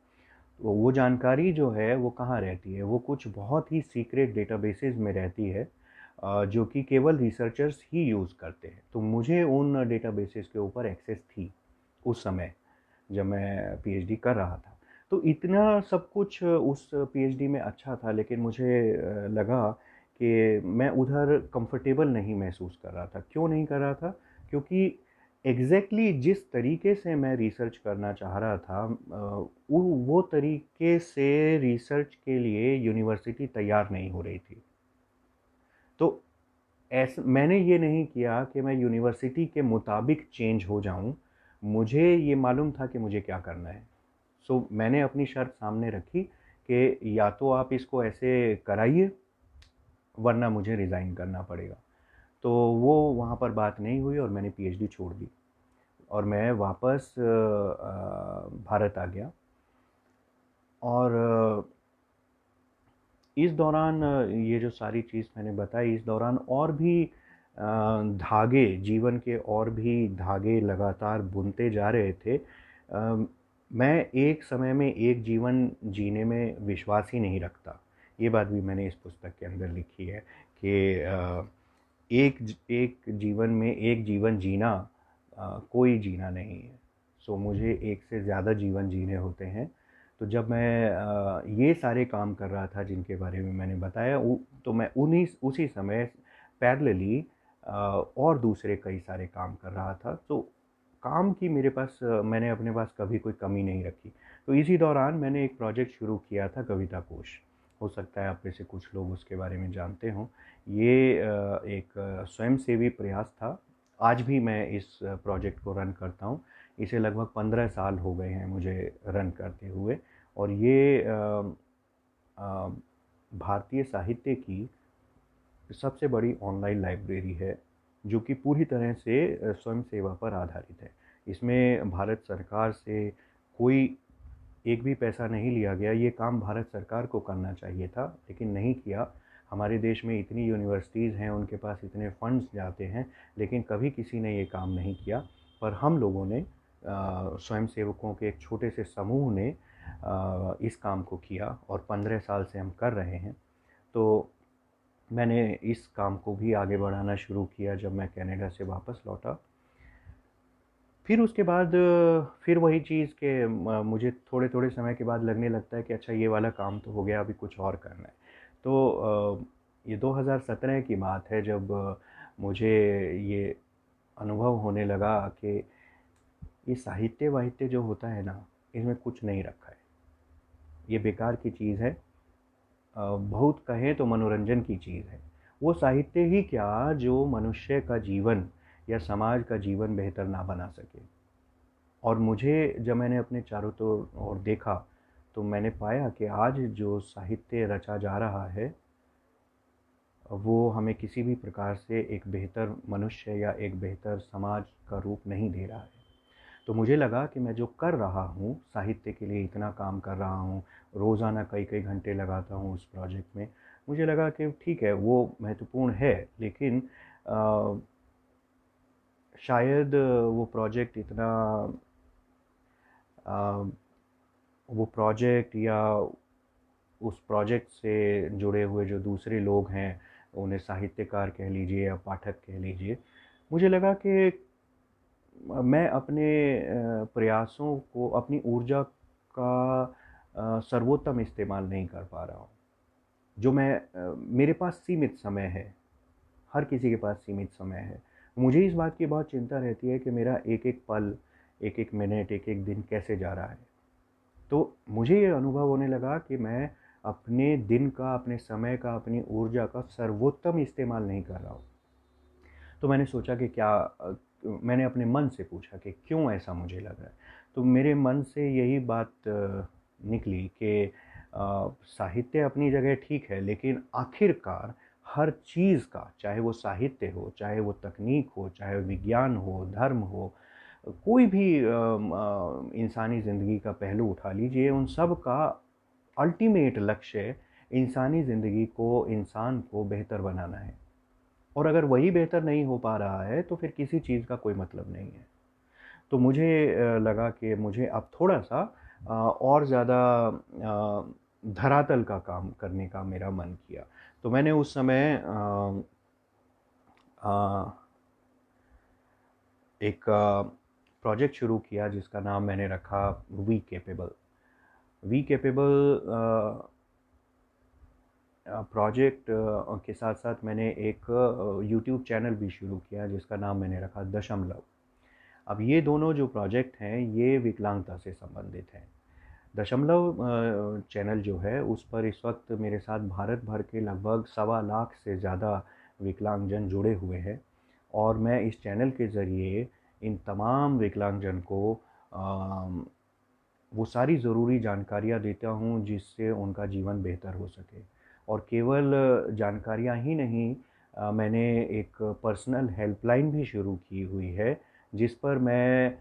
S1: तो वो जानकारी जो है वो कहाँ रहती है? वो कुछ बहुत ही सीक्रेट डेटाबेसेस में रहती है, जो कि केवल रिसर्चर्स ही यूज़ करते हैं। तो मुझे उन डेटाबेसेस के ऊपर एक्सेस थी उस समय, जब मैं पीएचडी कर रहा था। तो इतना सब कुछ उस पीएचडी में अच्छा था, लेकिन मुझे लगा कि मैं उधर कंफर्टेबल नहीं महसूस कर रहा था। क्यों नहीं कर रहा था? क्योंकि एग्जैक्टली जिस तरीके से मैं रिसर्च करना चाह रहा था, वो तरीके से रिसर्च के लिए यूनिवर्सिटी तैयार नहीं हो रही थी। तो ऐसा मैंने ये नहीं किया कि मैं यूनिवर्सिटी के मुताबिक चेंज हो जाऊं। मुझे ये मालूम था कि मुझे क्या करना है। सो मैंने अपनी शर्त सामने रखी कि या तो आप इसको ऐसे कराइए, वरना मुझे रिज़ाइन करना पड़ेगा। तो वो वहाँ पर बात नहीं हुई और मैंने पीएचडी छोड़ दी और मैं वापस भारत आ गया। और इस दौरान ये जो सारी चीज़ मैंने बताई, इस दौरान और भी धागे, जीवन के और भी धागे लगातार बुनते जा रहे थे। मैं एक समय में एक जीवन जीने में विश्वास ही नहीं रखता। ये बात भी मैंने इस पुस्तक के अंदर लिखी है कि एक जीवन में एक जीवन जीना कोई जीना नहीं है। सो मुझे एक से ज़्यादा जीवन जीने होते हैं। तो जब मैं ये सारे काम कर रहा था जिनके बारे में मैंने बताया, तो मैं उन्हीं उसी समय पैरेलली और दूसरे कई सारे काम कर रहा था। तो काम की मेरे पास मैंने अपने पास कभी कोई कमी नहीं रखी। तो इसी दौरान मैंने एक प्रोजेक्ट शुरू किया था, कविता कोश। हो सकता है आप में से कुछ लोग उसके बारे में जानते हों। ये एक स्वयंसेवी प्रयास था। आज भी मैं इस प्रोजेक्ट को रन करता हूँ। इसे लगभग 15 साल हो गए हैं मुझे रन करते हुए। और ये अ, भारतीय साहित्य की सबसे बड़ी ऑनलाइन लाइब्रेरी है, जो कि पूरी तरह से स्वयं सेवा पर आधारित है। इसमें भारत सरकार से कोई एक भी पैसा नहीं लिया गया। ये काम भारत सरकार को करना चाहिए था, लेकिन नहीं किया। हमारे देश में इतनी यूनिवर्सिटीज़ हैं, उनके पास इतने फंड्स जाते हैं, लेकिन कभी किसी ने ये काम नहीं किया। पर हम लोगों ने, स्वयंसेवकों के एक छोटे से समूह ने इस काम को किया और 15 साल से हम कर रहे हैं। तो मैंने इस काम को भी आगे बढ़ाना शुरू किया जब मैं कनाडा से वापस लौटा। फिर उसके बाद फिर वही चीज़ कि मुझे थोड़े-थोड़े समय के बाद लगने लगता है कि अच्छा, ये वाला काम तो हो गया, अभी कुछ और करना है। तो ये 2017 की बात है जब मुझे ये अनुभव होने लगा कि ये साहित्य-वाहित्य जो होता है ना, इसमें कुछ नहीं रखा है। ये बेकार की चीज़ है। बहुत कहें तो मनोरंजन की चीज़ है। वो साहित्य ही क्या जो मनुष्य का जीवन या समाज का जीवन बेहतर ना बना सके। और मुझे जब मैंने अपने चारों ओर देखा, तो मैंने पाया कि आज जो साहित्य रचा जा रहा है, वो हमें किसी भी प्रकार से एक बेहतर मनुष्य या एक बेहतर समाज का रूप नहीं दे रहा है। तो मुझे लगा कि मैं जो कर रहा हूँ, साहित्य के लिए इतना काम कर रहा हूँ, रोज़ाना कई-कई घंटे लगाता हूँ उस प्रोजेक्ट में, मुझे लगा कि ठीक है, वो महत्वपूर्ण है, लेकिन अ, शायद वो प्रोजेक्ट इतना अ, वो प्रोजेक्ट या उस प्रोजेक्ट से जुड़े हुए जो दूसरे लोग हैं, उन्हें साहित्यकार कह लीजिए या पाठक कह लीजिए, मुझे लगा कि मैं अपने प्रयासों को, अपनी ऊर्जा का सर्वोत्तम इस्तेमाल नहीं कर पा रहा हूँ। जो मेरे पास सीमित समय है, हर किसी के पास सीमित समय है। मुझे इस बात की बहुत चिंता रहती है कि मेरा एक-एक पल, एक-एक मिनट, एक-एक दिन कैसे जा रहा है। तो मुझे ये अनुभव होने लगा कि मैं अपने दिन का, अपने समय का, अपनी ऊर्जा का सर्वोत्तम इस्तेमाल नहीं कर रहा हूँ। तो मैंने सोचा कि मैंने अपने मन से पूछा कि क्यों ऐसा मुझे लग रहा है। तो मेरे मन से यही बात निकली कि साहित्य अपनी जगह ठीक है, लेकिन आखिरकार हर चीज़ का, चाहे वो साहित्य हो, चाहे वो तकनीक हो, चाहे विज्ञान हो, धर्म हो, कोई भी इंसानी ज़िंदगी का पहलू उठा लीजिए, उन सब का अल्टीमेट लक्ष्य इंसानी ज़िंदगी को, इंसान को बेहतर बनाना है। और अगर वही बेहतर नहीं हो पा रहा है, तो फिर किसी चीज़ का कोई मतलब नहीं है। तो मुझे लगा कि मुझे अब थोड़ा-सा और ज़्यादा धरातल का काम करने का मेरा मन किया। तो मैंने उस समय अ, एक प्रोजेक्ट शुरू किया जिसका नाम मैंने रखा we capable. We capable project के साथ-साथ मैंने एक यूट्यूब चैनल भी शुरू किया जिसका नाम मैंने रखा दशमलव। अब ये दोनों जो प्रोजेक्ट हैं, ये विकलांगता से संबंधित हैं। दशमलव चैनल जो है, उस पर इस वक्त मेरे साथ भारत भर के लगभग 1.25 लाख से ज़्यादा विकलांगजन जुड़े हुए हैं। और मैं इस चैनल के ज़रिए इन तमाम विकलांगजन को वो सारी ज़रूरी जानकारियाँ देता हूँ जिससे उनका जीवन बेहतर हो सके। और केवल जानकारियाँ ही नहीं, मैंने एक पर्सनल हेल्पलाइन भी शुरू की हुई है जिस पर मैं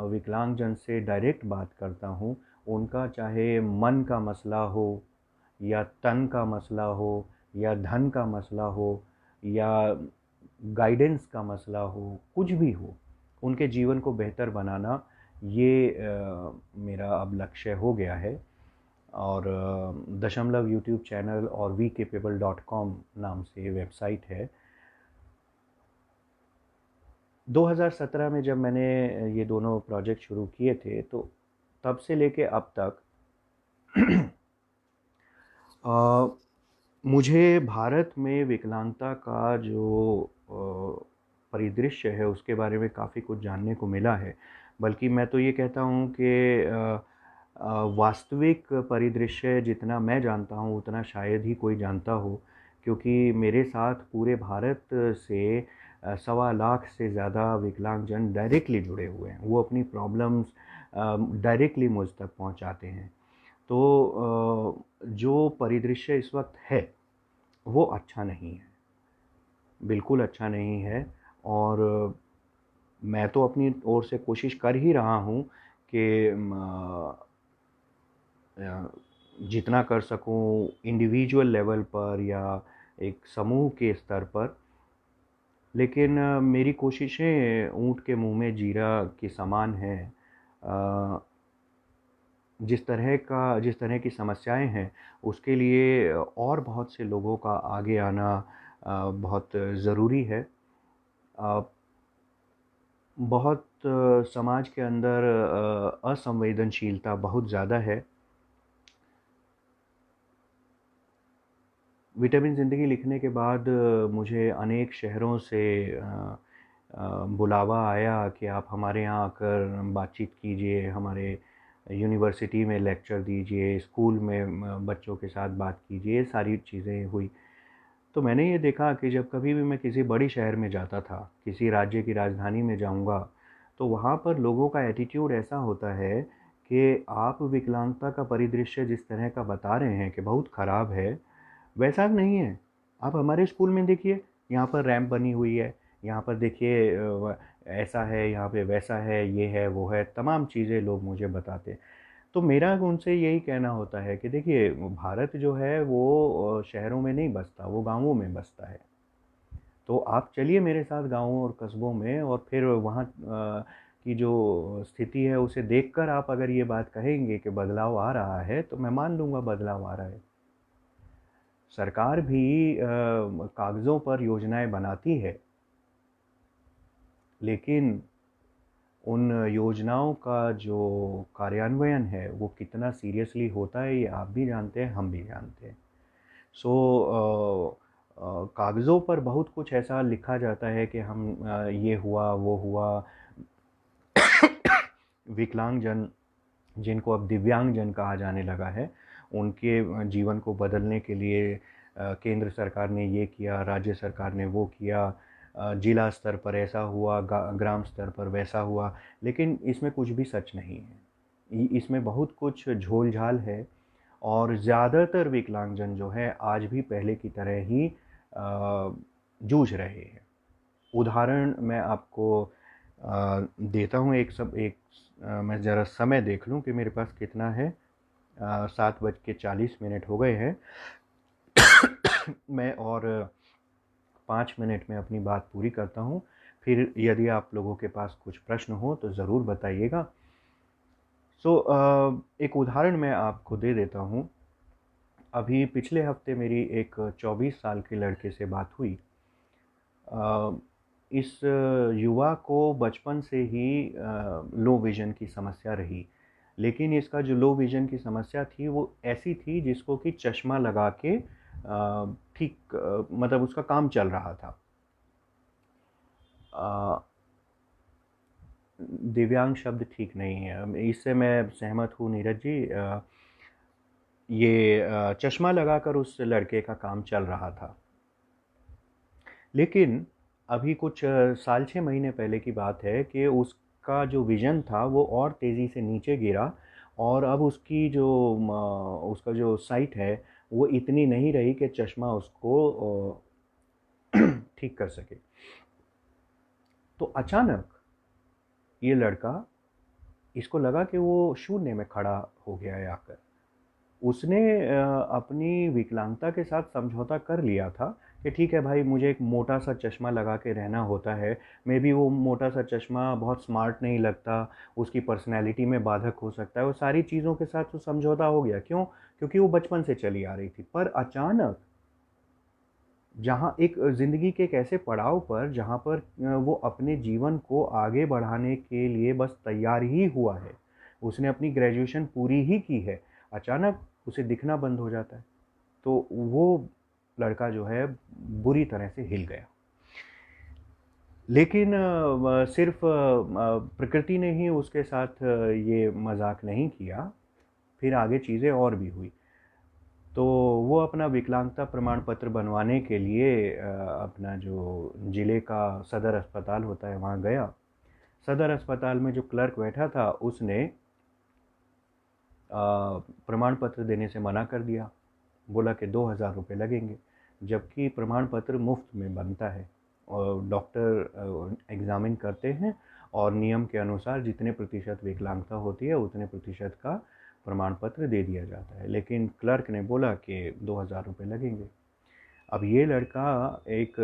S1: विकलांगजन से डायरेक्ट बात करता हूँ। उनका चाहे मन का मसला हो, या तन का मसला हो, या धन का मसला हो, या गाइडेंस का मसला हो, कुछ भी हो, उनके जीवन को बेहतर बनाना, ये मेरा अब लक्ष्य हो गया है। और दशमलव यूट्यूब चैनल और vcapable.com नाम से वेबसाइट है। 2017 में जब मैंने ये दोनों प्रोजेक्ट शुरू किए थे, तो तब से लेके अब तक अ, मुझे भारत में विकलांगता का जो परिदृश्य है उसके बारे में काफ़ी कुछ जानने को मिला है। बल्कि मैं तो ये कहता हूँ कि वास्तविक परिदृश्य जितना मैं जानता हूँ उतना शायद ही कोई जानता हो, क्योंकि मेरे साथ पूरे भारत से 1.25 लाख से ज़्यादा विकलांगजन डायरेक्टली जुड़े हुए हैं। वो अपनी प्रॉब्लम्स डायरेक्टली मुझ तक पहुँचाते हैं। तो जो परिदृश्य इस वक्त है, वो अच्छा नहीं है, बिल्कुल अच्छा नहीं है। और मैं तो अपनी ओर से कोशिश कर ही रहा हूँ कि जितना कर सकूँ इंडिविजुअल लेवल पर या एक समूह के स्तर पर। लेकिन मेरी कोशिशें ऊँट के मुँह में जीरा के समान हैं। अ, जिस तरह की समस्याएं हैं, उसके लिए और बहुत से लोगों का आगे आना बहुत ज़रूरी है। अ, बहुत समाज के अंदर असंवेदनशीलता बहुत ज़्यादा है। विटामिन ज़िंदगी लिखने के बाद मुझे अनेक शहरों से बुलावा आया कि आप हमारे यहाँ आकर बातचीत कीजिए, हमारे यूनिवर्सिटी में लेक्चर दीजिए, स्कूल में बच्चों के साथ बात कीजिए, ये सारी चीज़ें हुई। तो मैंने ये देखा कि जब कभी भी मैं किसी बड़ी शहर में जाता था, किसी राज्य की राजधानी में जाऊँगा, तो वहाँ पर लोगों का एटीट्यूड ऐसा होता है कि आप विकलांगता का परिदृश्य जिस तरह का बता रहे हैं कि बहुत ख़राब है, वैसा नहीं है। आप हमारे स्कूल में देखिए, यहाँ पर रैंप बनी हुई है, यहाँ पर देखिए ऐसा है, यहाँ पे वैसा है, ये है, वो है, तमाम चीज़ें लोग मुझे बताते हैं। तो मेरा उनसे यही कहना होता है कि देखिए, भारत जो है वो शहरों में नहीं बसता, वो गाँवों में बसता है। तो आप चलिए मेरे साथ गाँवों और कस्बों में, और फिर वहाँ की जो स्थिति है उसे देखकर आप अगर ये बात कहेंगे कि बदलाव आ रहा है, तो मैं मान लूँगा बदलाव आ रहा है। सरकार भी कागज़ों पर योजनाएँ बनाती है, लेकिन उन योजनाओं का जो कार्यान्वयन है, वो कितना सीरियसली होता है, ये आप भी जानते हैं, हम भी जानते हैं। सो कागज़ों पर बहुत कुछ ऐसा लिखा जाता है कि हम ये हुआ, वो हुआ, विकलांगजन, जिनको अब दिव्यांगजन कहा जाने लगा है, उनके जीवन को बदलने के लिए केंद्र सरकार ने ये किया, राज्य सरकार ने वो किया, जिला स्तर पर ऐसा हुआ, ग्राम स्तर पर वैसा हुआ, लेकिन इसमें कुछ भी सच नहीं है। इसमें बहुत कुछ झोल-झाल है, और ज़्यादातर विकलांगजन जो है आज भी पहले की तरह ही जूझ रहे हैं। उदाहरण मैं आपको देता हूँ। मैं ज़रा समय देख लूँ कि मेरे पास कितना है। 7:40 हो गए हैं। मैं और 5 मिनट में अपनी बात पूरी करता हूँ। फिर यदि आप लोगों के पास कुछ प्रश्न हो तो ज़रूर बताइएगा। एक उदाहरण मैं आपको दे देता हूँ। अभी पिछले हफ्ते मेरी एक 24 साल के लड़के से बात हुई। इस युवा को बचपन से ही लो विज़न की समस्या रही, लेकिन इसका जो लो विज़न की समस्या थी वो ऐसी थी जिसको कि चश्मा लगा के ठीक मतलब उसका काम चल रहा था। अ, दिव्यांग शब्द ठीक नहीं है, इससे मैं सहमत हूँ नीरज जी। ये चश्मा लगाकर उस लड़के का काम चल रहा था। लेकिन अभी कुछ साल 6 महीने पहले की बात है कि उसका जो विज़न था वो और तेज़ी से नीचे गिरा, और अब उसका जो साइट है वो इतनी नहीं रही कि चश्मा उसको ठीक कर सके। तो अचानक ये लड़का, इसको लगा कि वो शून्य में खड़ा हो गया है आकर। उसने अपनी विकलांगता के साथ समझौता कर लिया था कि ठीक है भाई, मुझे एक मोटा-सा चश्मा लगा के रहना होता है। मेबी वो मोटा-सा चश्मा बहुत स्मार्ट नहीं लगता, उसकी पर्सनैलिटी में बाधक हो सकता है, वो सारी चीज़ों के साथ तो समझौता हो गया। क्यों? क्योंकि वो बचपन से चली आ रही थी। पर अचानक जहाँ एक ज़िंदगी के एक ऐसे पड़ाव पर जहाँ पर वो अपने जीवन को आगे बढ़ाने के लिए बस तैयार ही हुआ है, उसने अपनी ग्रेजुएशन पूरी ही की है, अचानक उसे दिखना बंद हो जाता है। तो वो लड़का जो है बुरी तरह से हिल गया। लेकिन सिर्फ़ प्रकृति ने ही उसके साथ ये मज़ाक नहीं किया, फिर आगे चीज़ें और भी हुई। तो वो अपना विकलांगता प्रमाण पत्र बनवाने के लिए अपना जो ज़िले का सदर अस्पताल होता है वहाँ गया। सदर अस्पताल में जो क्लर्क बैठा था उसने प्रमाण पत्र देने से मना कर दिया। बोला कि 2,000 रुपये लगेंगे, जबकि प्रमाण पत्र मुफ्त में बनता है, और डॉक्टर एग्ज़ामिन करते हैं, और नियम के अनुसार जितने प्रतिशत विकलांगता होती है उतने प्रतिशत का प्रमाण पत्र दे दिया जाता है। लेकिन क्लर्क ने बोला कि 2,000 रुपये लगेंगे। अब ये लड़का एक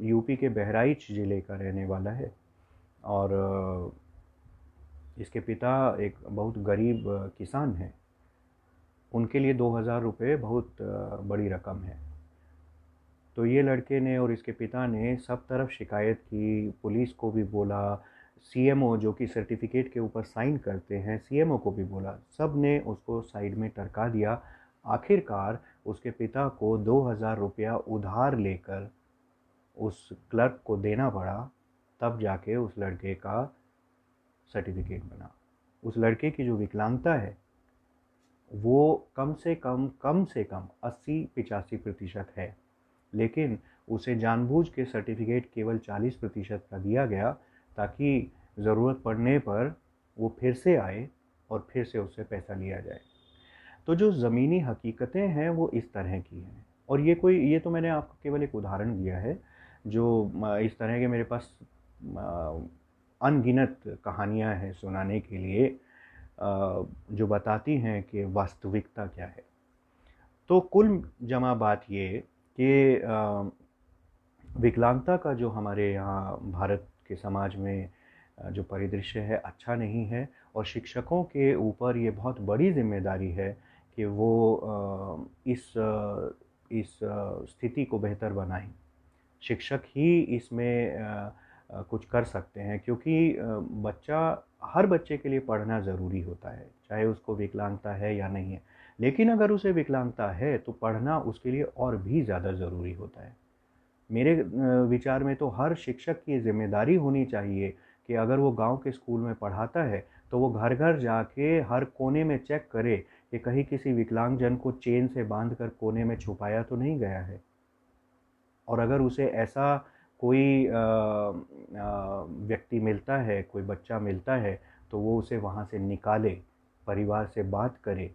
S1: यूपी के बहराइच ज़िले का रहने वाला है, और इसके पिता एक बहुत गरीब किसान हैं। उनके लिए 2,000 रुपये बहुत बड़ी रकम है। तो ये लड़के ने और इसके पिता ने सब तरफ शिकायत की, पुलिस को भी बोला, सीएमओ जो कि सर्टिफिकेट के ऊपर साइन करते हैं, सीएमओ को भी बोला, सब ने उसको साइड में टरका दिया। आखिरकार उसके पिता को 2,000 रुपया उधार लेकर उस क्लर्क को देना पड़ा, तब जाके उस लड़के का सर्टिफिकेट बना। उस लड़के की जो विकलांगता है वो कम से कम 80-85% है। लेकिन उसे जानबूझ के सर्टिफिकेट केवल 40% का दिया गया ताकि ज़रूरत पड़ने पर वो फिर से आए और फिर से उससे पैसा लिया जाए। तो जो ज़मीनी हकीकतें हैं वो इस तरह की हैं। और ये तो मैंने आपको केवल एक उदाहरण दिया है, जो इस तरह के मेरे पास अनगिनत कहानियाँ हैं सुनाने के लिए, जो बताती हैं कि वास्तविकता क्या है। तो कुल जमा बात ये कि विकलांगता का जो हमारे यहाँ भारत के समाज में जो परिदृश्य है अच्छा नहीं है, और शिक्षकों के ऊपर ये बहुत बड़ी जिम्मेदारी है कि वो इस स्थिति को बेहतर बनाएं। शिक्षक ही इसमें कुछ कर सकते हैं, क्योंकि हर बच्चे के लिए पढ़ना ज़रूरी होता है, चाहे उसको विकलांगता है या नहीं है। लेकिन अगर उसे विकलांगता है तो पढ़ना उसके लिए और भी ज़्यादा ज़रूरी होता है। मेरे विचार में तो हर शिक्षक की ज़िम्मेदारी होनी चाहिए कि अगर वो गांव के स्कूल में पढ़ाता है तो वो घर घर जाके हर कोने में चेक करे कि कहीं किसी विकलांगजन को चेन से बांध कर कोने में छुपाया तो नहीं गया है। और अगर उसे ऐसा कोई व्यक्ति मिलता है, कोई बच्चा मिलता है, तो वो उसे वहाँ से निकाले, परिवार से बात करे,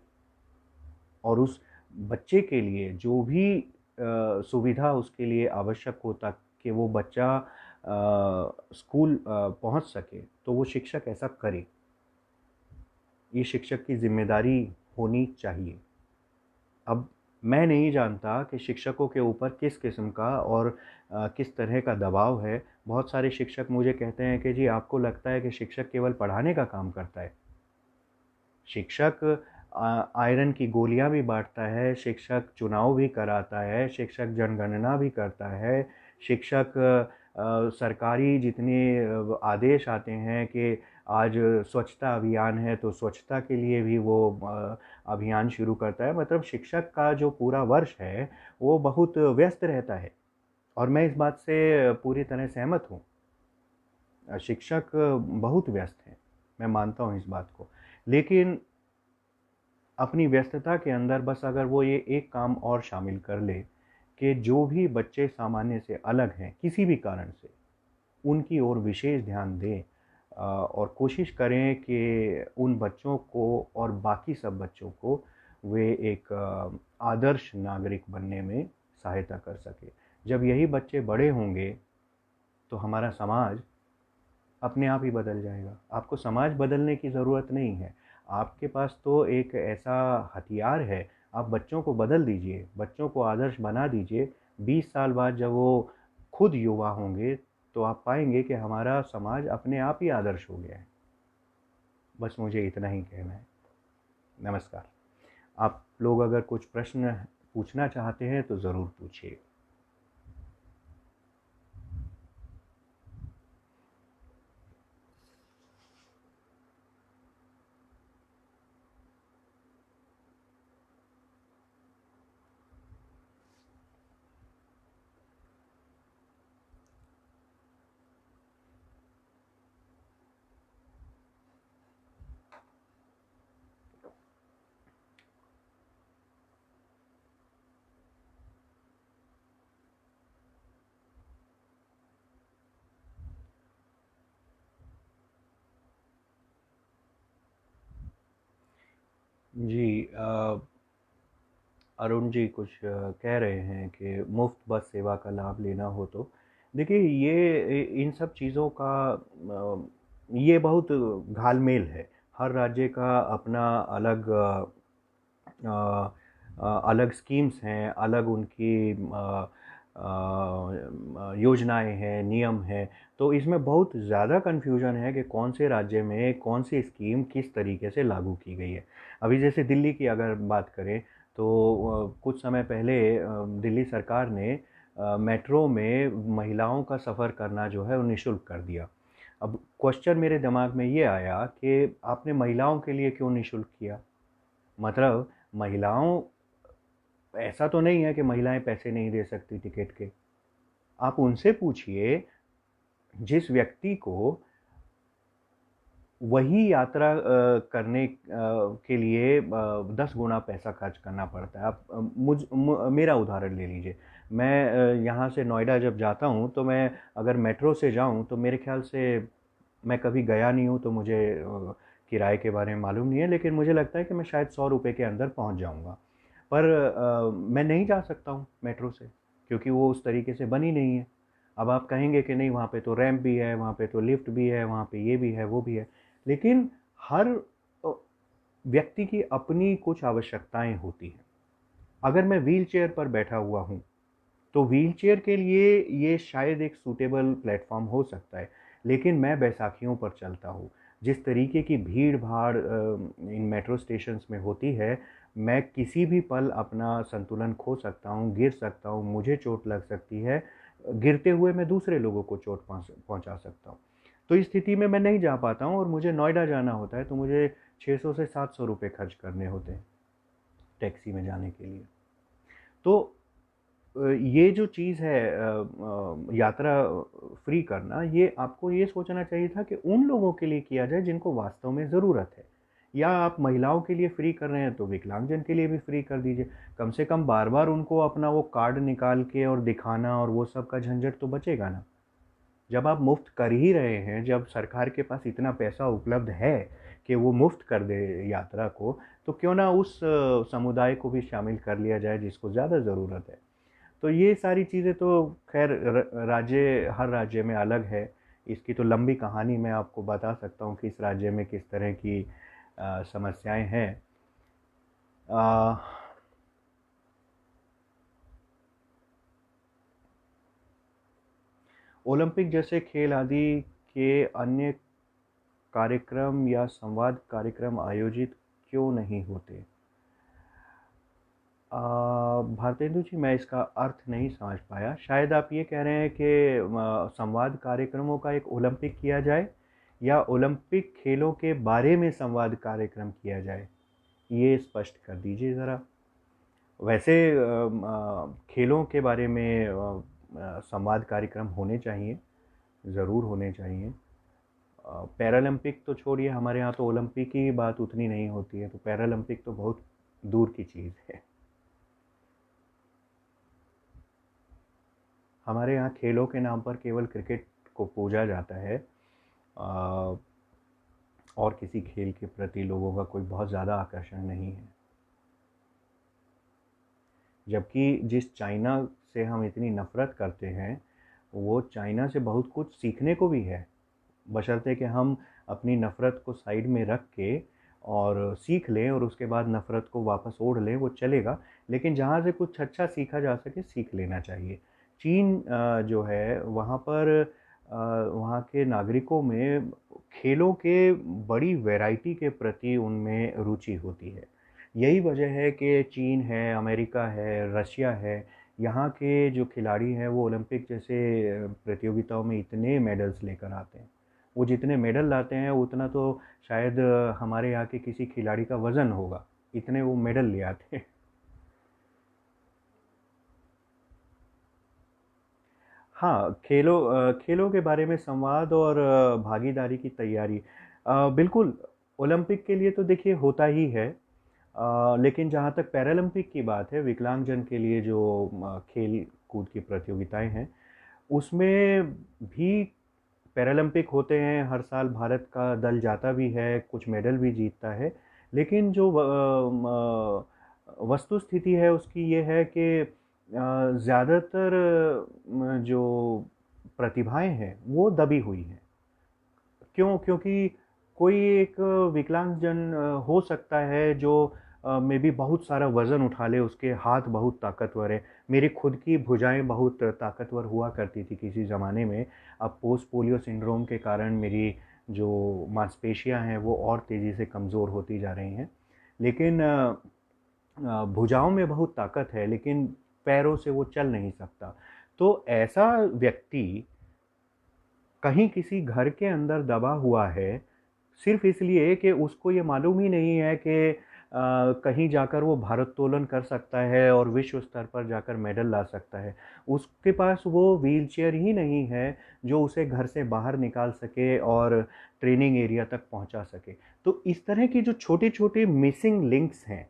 S1: और उस बच्चे के लिए जो भी सुविधा उसके लिए आवश्यक होता कि वो बच्चा स्कूल पहुँच सके, तो वो शिक्षक ऐसा करे। ये शिक्षक की जिम्मेदारी होनी चाहिए। अब मैं नहीं जानता कि शिक्षकों के ऊपर किस किस्म का और किस तरह का दबाव है। बहुत सारे शिक्षक मुझे कहते हैं कि जी आपको लगता है कि शिक्षक केवल पढ़ाने का काम करता है। शिक्षक आयरन की गोलियां भी बांटता है, शिक्षक चुनाव भी कराता है, शिक्षक जनगणना भी करता है, शिक्षक सरकारी जितने आदेश आते हैं कि आज स्वच्छता अभियान है तो स्वच्छता के लिए भी वो अभियान शुरू करता है। मतलब शिक्षक का जो पूरा वर्ष है वो बहुत व्यस्त रहता है, और मैं इस बात से पूरी तरह सहमत हूँ। शिक्षक बहुत व्यस्त हैं, मैं मानता हूँ इस बात को। लेकिन अपनी व्यस्तता के अंदर बस अगर वो ये एक काम और शामिल कर ले कि जो भी बच्चे सामान्य से अलग हैं किसी भी कारण से, उनकी ओर विशेष ध्यान दें, और कोशिश करें कि उन बच्चों को और बाकी सब बच्चों को वे एक आदर्श नागरिक बनने में सहायता कर सके। जब यही बच्चे बड़े होंगे तो हमारा समाज अपने आप ही बदल जाएगा। आपको समाज बदलने की ज़रूरत नहीं है। आपके पास तो एक ऐसा हथियार है, आप बच्चों को बदल दीजिए, बच्चों को आदर्श बना दीजिए। 20 साल बाद जब वो खुद युवा होंगे तो आप पाएंगे कि हमारा समाज अपने आप ही आदर्श हो गया है। बस मुझे इतना ही कहना है। नमस्कार। आप लोग अगर कुछ प्रश्न पूछना चाहते हैं तो ज़रूर पूछिए। जी, अरुण जी कुछ कह रहे हैं कि मुफ्त बस सेवा का लाभ लेना हो तो देखिए, इन सब चीज़ों का ये बहुत घालमेल है। हर राज्य का अपना अलग अलग स्कीम्स हैं, अलग उनकी योजनाएं हैं, नियम हैं। तो इसमें बहुत ज़्यादा कन्फ्यूजन है कि कौन से राज्य में कौन सी स्कीम किस तरीके से लागू की गई है। अभी जैसे दिल्ली की अगर बात करें तो कुछ समय पहले दिल्ली सरकार ने मेट्रो में महिलाओं का सफ़र करना जो है वो निःशुल्क कर दिया। अब क्वेश्चन मेरे दिमाग में ये आया कि आपने महिलाओं के लिए क्यों निःशुल्क किया? मतलब महिलाओं, ऐसा तो नहीं है कि महिलाएं पैसे नहीं दे सकती टिकट के। आप उनसे पूछिए जिस व्यक्ति को वही यात्रा करने के लिए 10 गुना पैसा खर्च करना पड़ता है। आप मेरा उदाहरण ले लीजिए। मैं यहाँ से नोएडा जब जाता हूँ तो मैं अगर मेट्रो से जाऊँ तो मेरे ख्याल से, मैं कभी गया नहीं हूँ तो मुझे किराए के बारे में मालूम नहीं है, लेकिन मुझे लगता है कि मैं शायद 100 रुपये के अंदर पहुँच जाऊँगा। पर मैं नहीं जा सकता हूँ मेट्रो से, क्योंकि वो उस तरीके से बनी नहीं है। अब आप कहेंगे कि नहीं, वहाँ पे तो रैंप भी है, वहाँ पे तो लिफ्ट भी है, वहाँ पे ये भी है, वो भी है। लेकिन हर अ, व्यक्ति की अपनी कुछ आवश्यकताएं होती हैं। अगर मैं व्हील चेयर पर बैठा हुआ हूँ तो व्हीलचेयर के लिए ये शायद एक सूटेबल प्लेटफॉर्म हो सकता है, लेकिन मैं बैसाखियों पर चलता हूँ। जिस तरीके की भीड़ भाड़ इन मेट्रो स्टेशंस में होती है, मैं किसी भी पल अपना संतुलन खो सकता हूँ, गिर सकता हूँ, मुझे चोट लग सकती है। गिरते हुए मैं दूसरे लोगों को चोट पहुँचा सकता हूँ। तो इस स्थिति में मैं नहीं जा पाता हूँ, और मुझे नोएडा जाना होता है तो मुझे 600 से 700 रुपये खर्च करने होते हैं टैक्सी में जाने के लिए। तो ये जो चीज़ है, यात्रा फ्री करना, ये आपको ये सोचना चाहिए था कि उन लोगों के लिए किया जाए जिनको वास्तव में ज़रूरत है। या आप महिलाओं के लिए फ्री कर रहे हैं तो विकलांगजन के लिए भी फ्री कर दीजिए। कम से कम बार बार उनको अपना वो कार्ड निकाल के और दिखाना और वो सब का झंझट तो बचेगा ना। जब आप मुफ्त कर ही रहे हैं, जब सरकार के पास इतना पैसा उपलब्ध है कि वो मुफ्त कर दे यात्रा को, तो क्यों ना उस समुदाय को भी शामिल कर लिया जाए जिसको ज़्यादा ज़रूरत है। तो ये सारी चीज़ें तो खैर राज्य, हर राज्य में अलग है। इसकी तो लंबी कहानी मैं आपको बता सकता हूँ कि इस राज्य में किस तरह की समस्याएं हैं। अ, ओलंपिक जैसे खेल आदि के अन्य कार्यक्रम या संवाद कार्यक्रम आयोजित क्यों नहीं होते? भारतेंदु जी, मैं इसका अर्थ नहीं समझ पाया। शायद आप ये कह रहे हैं कि संवाद कार्यक्रमों का एक ओलंपिक किया जाए, या ओलंपिक खेलों के बारे में संवाद कार्यक्रम किया जाए, ये स्पष्ट कर दीजिए ज़रा। वैसे खेलों के बारे में संवाद कार्यक्रम होने चाहिए, ज़रूर होने चाहिए। पैरालंपिक तो छोड़िए, हमारे यहाँ तो ओलंपिक की बात उतनी नहीं होती है, तो पैरालंपिक तो बहुत दूर की चीज़ है। हमारे यहाँ खेलों के नाम पर केवल क्रिकेट को पूजा जाता है, और किसी खेल के प्रति लोगों का कोई बहुत ज़्यादा आकर्षण नहीं है। जबकि जिस चाइना से हम इतनी नफ़रत करते हैं, वो चाइना से बहुत कुछ सीखने को भी है, बशर्ते कि हम अपनी नफ़रत को साइड में रख के और सीख लें, और उसके बाद नफ़रत को वापस ओढ़ लें, वो चलेगा। लेकिन जहाँ से कुछ अच्छा सीखा जा सके, सीख लेना चाहिए। चीन जो है, वहाँ पर वहाँ के नागरिकों में खेलों के बड़ी वैरायटी के प्रति उनमें रुचि होती है। यही वजह है कि चीन है, अमेरिका है, रशिया है, यहाँ के जो खिलाड़ी हैं वो ओलंपिक जैसे प्रतियोगिताओं में इतने मेडल्स लेकर आते हैं। वो जितने मेडल लाते हैं उतना तो शायद हमारे यहाँ के किसी खिलाड़ी का वज़न होगा, इतने वो मेडल ले आते हैं। हाँ, खेलों के बारे में संवाद और भागीदारी की तैयारी, बिल्कुल। ओलंपिक के लिए तो देखिए होता ही है, लेकिन जहाँ तक पैरालंपिक की बात है, विकलांगजन के लिए जो खेल कूद की प्रतियोगिताएं हैं, उसमें भी पैरालंपिक होते हैं। हर साल भारत का दल जाता भी है, कुछ मेडल भी जीतता है। लेकिन जो वस्तु स्थिति है उसकी ये है कि ज़्यादातर जो प्रतिभाएं हैं वो दबी हुई हैं। क्यों? क्योंकि कोई एक विकलांगजन हो सकता है जो मे बी बहुत सारा वज़न उठा ले, उसके हाथ बहुत ताकतवर है। मेरी खुद की भुजाएँ बहुत ताकतवर हुआ करती थी किसी ज़माने में। अब पोस्ट पोलियो सिंड्रोम के कारण मेरी जो मांसपेशियाँ हैं वो और तेज़ी से कमज़ोर होती जा रही हैं। लेकिन भुजाओं में बहुत ताकत है, लेकिन पैरों से वो चल नहीं सकता। तो ऐसा व्यक्ति कहीं किसी घर के अंदर दबा हुआ है, सिर्फ़ इसलिए कि उसको ये मालूम ही नहीं है कि कहीं जाकर वो भारोत्तोलन कर सकता है और विश्व स्तर पर जाकर मेडल ला सकता है। उसके पास वो व्हीलचेयर ही नहीं है, जो उसे घर से बाहर निकाल सके और ट्रेनिंग एरिया तक पहुंचा सके। तो इस तरह की जो छोटे-छोटे मिसिंग लिंक्स हैं,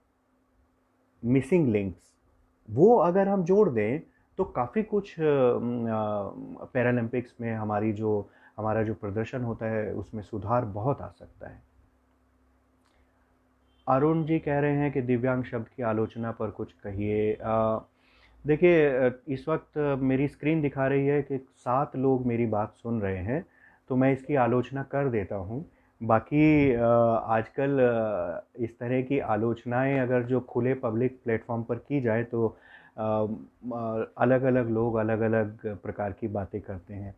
S1: मिसिंग लिंक्स, वो अगर हम जोड़ दें, तो काफ़ी कुछ पैरालंपिक्स में हमारा जो प्रदर्शन होता है उसमें सुधार बहुत आ सकता है। अरुण जी कह रहे हैं कि दिव्यांग शब्द की आलोचना पर कुछ कहिए। देखिए, इस वक्त मेरी स्क्रीन दिखा रही है कि 7 लोग मेरी बात सुन रहे हैं, तो मैं इसकी आलोचना कर देता हूँ। बाकी आजकल इस तरह की आलोचनाएं अगर जो खुले पब्लिक प्लेटफॉर्म पर की जाए तो अलग अलग लोग अलग अलग प्रकार की बातें करते हैं।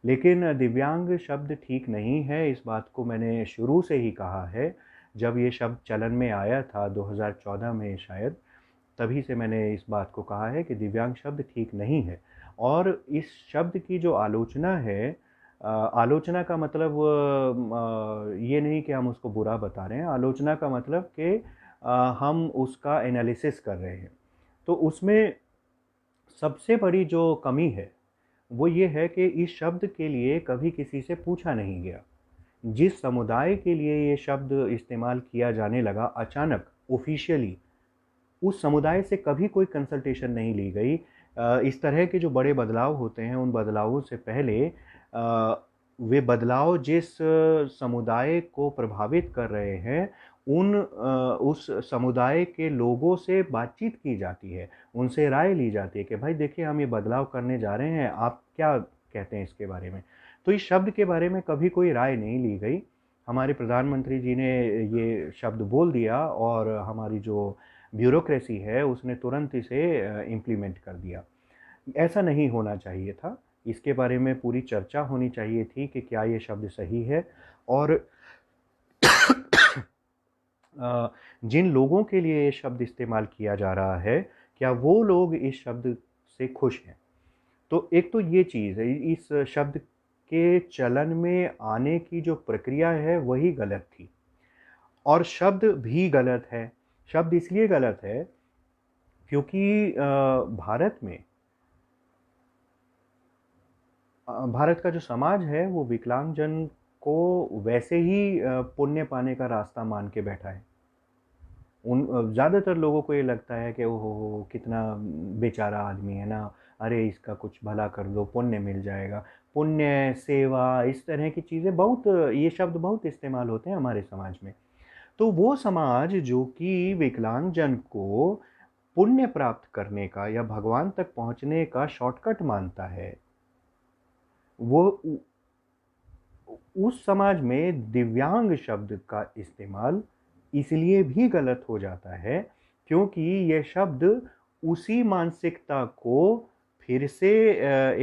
S1: लेकिन दिव्यांग शब्द ठीक नहीं है, इस बात को मैंने शुरू से ही कहा है। जब ये शब्द चलन में आया था 2014 में शायद, तभी से मैंने इस बात को कहा है कि दिव्यांग शब्द ठीक नहीं है। और इस शब्द की जो आलोचना है, आलोचना का मतलब ये नहीं कि हम उसको बुरा बता रहे हैं। आलोचना का मतलब कि हम उसका एनालिसिस कर रहे हैं। तो उसमें सबसे बड़ी जो कमी है वो ये है कि इस शब्द के लिए कभी किसी से पूछा नहीं गया। जिस समुदाय के लिए ये शब्द इस्तेमाल किया जाने लगा अचानक ऑफिशियली, उस समुदाय से कभी कोई कंसल्टेशन नहीं ली गई। इस तरह के जो बड़े बदलाव होते हैं उन बदलावों से पहले वे बदलाव जिस समुदाय को प्रभावित कर रहे हैं उस समुदाय के लोगों से बातचीत की जाती है, उनसे राय ली जाती है कि भाई देखिए हम ये बदलाव करने जा रहे हैं, आप क्या कहते हैं इसके बारे में। तो इस शब्द के बारे में कभी कोई राय नहीं ली गई। हमारे प्रधानमंत्री जी ने ये शब्द बोल दिया और हमारी जो ब्यूरोक्रेसी है उसने तुरंत इसे इम्प्लीमेंट कर दिया। ऐसा नहीं होना चाहिए था। इसके बारे में पूरी चर्चा होनी चाहिए थी कि क्या ये शब्द सही है, और जिन लोगों के लिए ये शब्द इस्तेमाल किया जा रहा है क्या वो लोग इस शब्द से खुश हैं। तो एक तो ये चीज़ है, इस शब्द के चलन में आने की जो प्रक्रिया है वही गलत थी, और शब्द भी गलत है। शब्द इसलिए गलत है क्योंकि भारत का जो समाज है वो विकलांगजन को वैसे ही पुण्य पाने का रास्ता मान के बैठा है। ज़्यादातर लोगों को ये लगता है कि ओहो हो कितना बेचारा आदमी है ना, अरे इसका कुछ भला कर दो, पुण्य मिल जाएगा। पुण्य, सेवा, इस तरह की चीज़ें बहुत, ये शब्द बहुत इस्तेमाल होते हैं हमारे समाज में। तो वो समाज जो कि विकलांगजन को पुण्य प्राप्त करने का या भगवान तक पहुंचने का शॉर्टकट मानता है, वो उस समाज में दिव्यांग शब्द का इस्तेमाल इसलिए भी गलत हो जाता है क्योंकि ये शब्द उसी मानसिकता को फिर से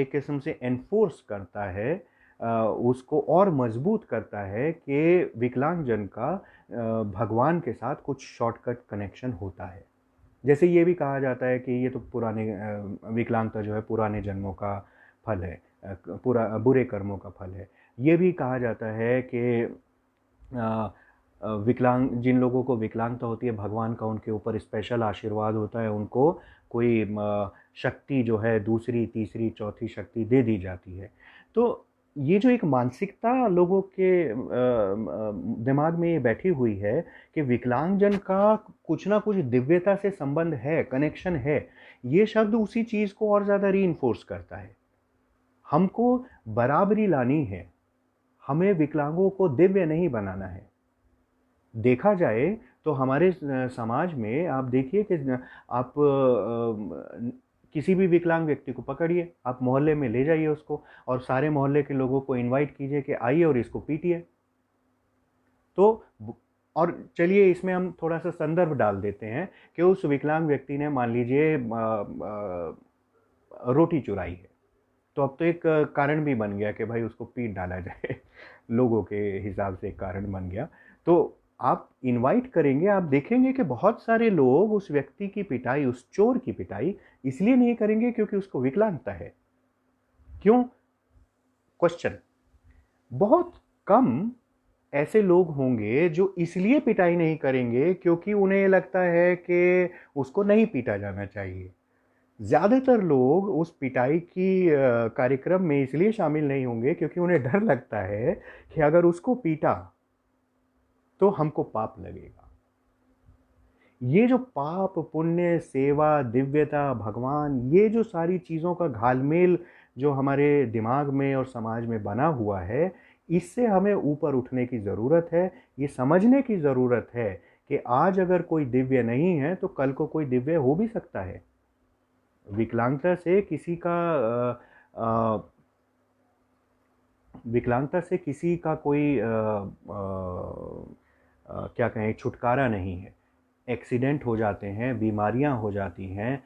S1: एक किस्म से एनफोर्स करता है, उसको और मजबूत करता है कि विकलांगजन का भगवान के साथ कुछ शॉर्टकट कनेक्शन होता है। जैसे ये भी कहा जाता है कि ये तो पुराने विकलांगता जो है पुराने जन्मों का फल है, पूरा बुरे कर्मों का फल है। ये भी कहा जाता है कि जिन लोगों को विकलांगता होती है भगवान का उनके ऊपर स्पेशल आशीर्वाद होता है, उनको कोई शक्ति जो है दूसरी, तीसरी, चौथी शक्ति दे दी जाती है। तो ये जो एक मानसिकता लोगों के दिमाग में ये बैठी हुई है कि विकलांगजन का कुछ ना कुछ दिव्यता से संबंध है, कनेक्शन है, ये शब्द उसी चीज़ को और ज़्यादा रीइंफोर्स करता है। हमको बराबरी लानी है, हमें विकलांगों को दिव्य नहीं बनाना है। देखा जाए तो हमारे समाज में आप देखिए कि आप किसी भी विकलांग व्यक्ति को पकड़िए, आप मोहल्ले में ले जाइए उसको और सारे मोहल्ले के लोगों को इनवाइट कीजिए कि आइए और इसको पीटिए। तो और चलिए इसमें हम थोड़ा सा संदर्भ डाल देते हैं कि उस विकलांग व्यक्ति ने मान लीजिए रोटी चुराई है, तो अब तो एक कारण भी बन गया कि भाई उसको पीट डाला जाए लोगों के हिसाब से एक कारण बन गया। तो आप इनवाइट करेंगे, आप देखेंगे कि बहुत सारे लोग उस व्यक्ति की पिटाई, उस चोर की पिटाई इसलिए नहीं करेंगे क्योंकि उसको विकलांगता है। क्यों? क्वेश्चन। बहुत कम ऐसे लोग होंगे जो इसलिए पिटाई नहीं करेंगे क्योंकि उन्हें लगता है कि उसको नहीं पीटा जाना चाहिए। ज़्यादातर लोग उस पिटाई की कार्यक्रम में इसलिए शामिल नहीं होंगे क्योंकि उन्हें डर लगता है कि अगर उसको पीटा तो हमको पाप लगेगा। ये जो पाप पुण्य सेवा दिव्यता भगवान, ये जो सारी चीज़ों का घालमेल जो हमारे दिमाग में और समाज में बना हुआ है, इससे हमें ऊपर उठने की ज़रूरत है। ये समझने की ज़रूरत है कि आज अगर कोई दिव्य नहीं है तो कल को कोई दिव्य हो भी सकता है। विकलांगता से किसी का विकलांगता से किसी का कोई क्या कहें छुटकारा नहीं है। एक्सीडेंट हो जाते हैं, बीमारियां हो जाती हैं।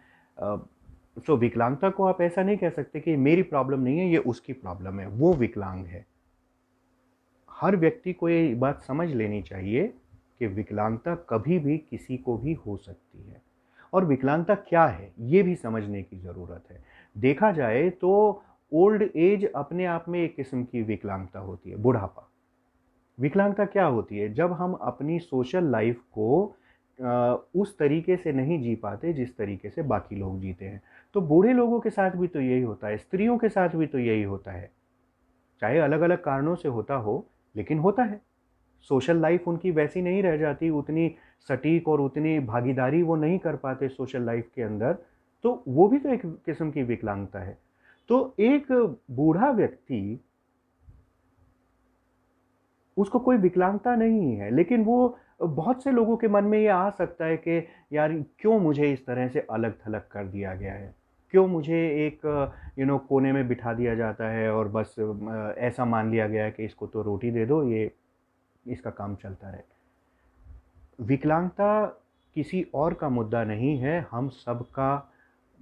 S1: सो विकलांगता को आप ऐसा नहीं कह सकते कि मेरी प्रॉब्लम नहीं है, ये उसकी प्रॉब्लम है, वो विकलांग है। हर व्यक्ति को ये बात समझ लेनी चाहिए कि विकलांगता कभी भी किसी को भी हो सकती है, और विकलांगता क्या है ये भी समझने की ज़रूरत है। देखा जाए तो ओल्ड एज अपने आप में एक किस्म की विकलांगता होती है, बुढ़ापा। विकलांगता क्या होती है? जब हम अपनी सोशल लाइफ को उस तरीके से नहीं जी पाते जिस तरीके से बाकी लोग जीते हैं। तो बूढ़े लोगों के साथ भी तो यही होता है, स्त्रियों के साथ भी तो यही होता है। चाहे अलग-अलग कारणों से होता हो, लेकिन होता है। सोशल लाइफ उनकी वैसी नहीं रह जाती, उतनी सटीक और उतनी भागीदारी वो नहीं कर पाते सोशल लाइफ के अंदर, तो वो भी तो एक किस्म की विकलांगता है। तो एक बूढ़ा व्यक्ति, उसको कोई विकलांगता नहीं है, लेकिन वो बहुत से लोगों के मन में ये आ सकता है कि यार क्यों मुझे इस तरह से अलग-थलग कर दिया गया है? क्यों मुझे एक कोने में बिठा दिया जाता है और बस ऐसा मान लिया गया है कि इसको तो रोटी दे दो, ये इसका काम चलता रहे। विकलांगता किसी और का मुद्दा नहीं है, हम सबका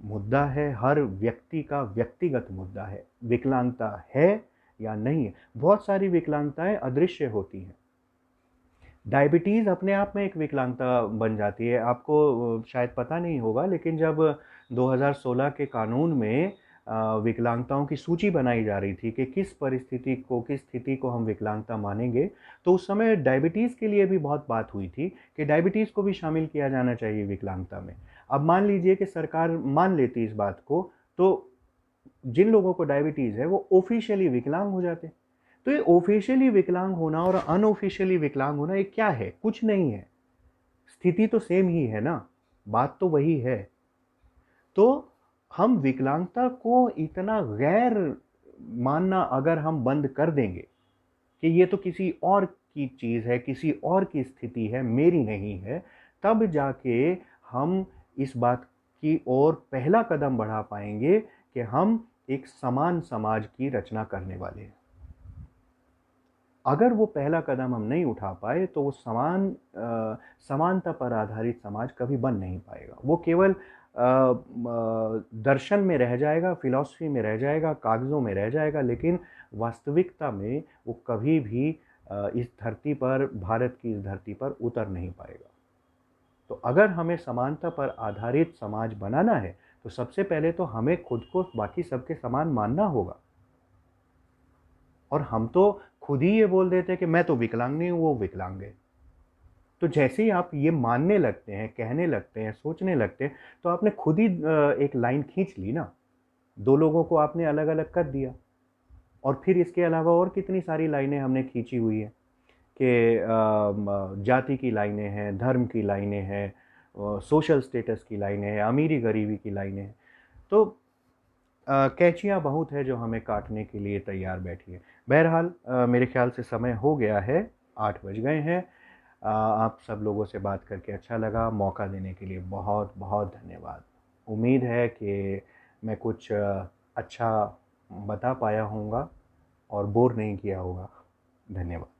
S1: मुद्दा है, हर व्यक्ति का व्यक्तिगत मुद्दा है। विकलांगता है या नहीं है। बहुत सारी विकलांगताएं अदृश्य होती हैं। डायबिटीज़ अपने आप में एक विकलांगता बन जाती है। आपको शायद पता नहीं होगा, लेकिन जब 2016 के कानून में विकलांगताओं की सूची बनाई जा रही थी कि किस परिस्थिति को, किस स्थिति को हम विकलांगता मानेंगे, तो उस समय डायबिटीज़ के लिए भी बहुत बात हुई थी कि डायबिटीज़ को भी शामिल किया जाना चाहिए विकलांगता में। अब मान लीजिए कि सरकार मान लेती इस बात को, तो जिन लोगों को डायबिटीज़ है वो ऑफिशियली विकलांग हो जाते। तो ये ऑफिशियली विकलांग होना और अनऑफिशियली विकलांग होना ये क्या है? कुछ नहीं है। स्थिति तो सेम ही है ना, बात तो वही है। तो हम विकलांगता को इतना गैर मानना अगर हम बंद कर देंगे कि ये तो किसी और की चीज़ है, किसी और की स्थिति है, मेरी नहीं है, तब जाके हम इस बात की ओर पहला कदम बढ़ा पाएंगे कि हम एक समान समाज की रचना करने वाले हैं। अगर वो पहला कदम हम नहीं उठा पाए तो वो समानता पर आधारित समाज कभी बन नहीं पाएगा। वो केवल दर्शन में रह जाएगा, फिलॉसफी में रह जाएगा, कागज़ों में रह जाएगा, लेकिन वास्तविकता में वो कभी भी इस धरती पर, भारत की इस धरती पर उतर नहीं पाएगा। तो अगर हमें समानता पर आधारित समाज बनाना है, तो सबसे पहले तो हमें खुद को बाकी सबके समान मानना होगा। और हम तो खुद ही ये बोल देते हैं कि मैं तो विकलांग नहीं हूँ, वो विकलांग है। तो जैसे ही आप ये मानने लगते हैं, कहने लगते हैं, सोचने लगते हैं, तो आपने खुद ही एक लाइन खींच ली ना। दो लोगों को आपने अलग अलग कर दिया, और फिर इसके अलावा और कितनी सारी लाइनें हमने खींची हुई हैं कि जाति की लाइनें हैं, धर्म की लाइनें हैं, सोशल स्टेटस की लाइनें हैं, अमीरी गरीबी की लाइनें हैं। तो कैंचियाँ बहुत है जो हमें काटने के लिए तैयार बैठी है। बहरहाल मेरे ख्याल से समय हो गया है, 8 बज गए हैं। आप सब लोगों से बात करके अच्छा लगा। मौका देने के लिए बहुत बहुत धन्यवाद। उम्मीद है कि मैं कुछ अच्छा बता पाया होऊंगा और बोर नहीं किया होगा। धन्यवाद।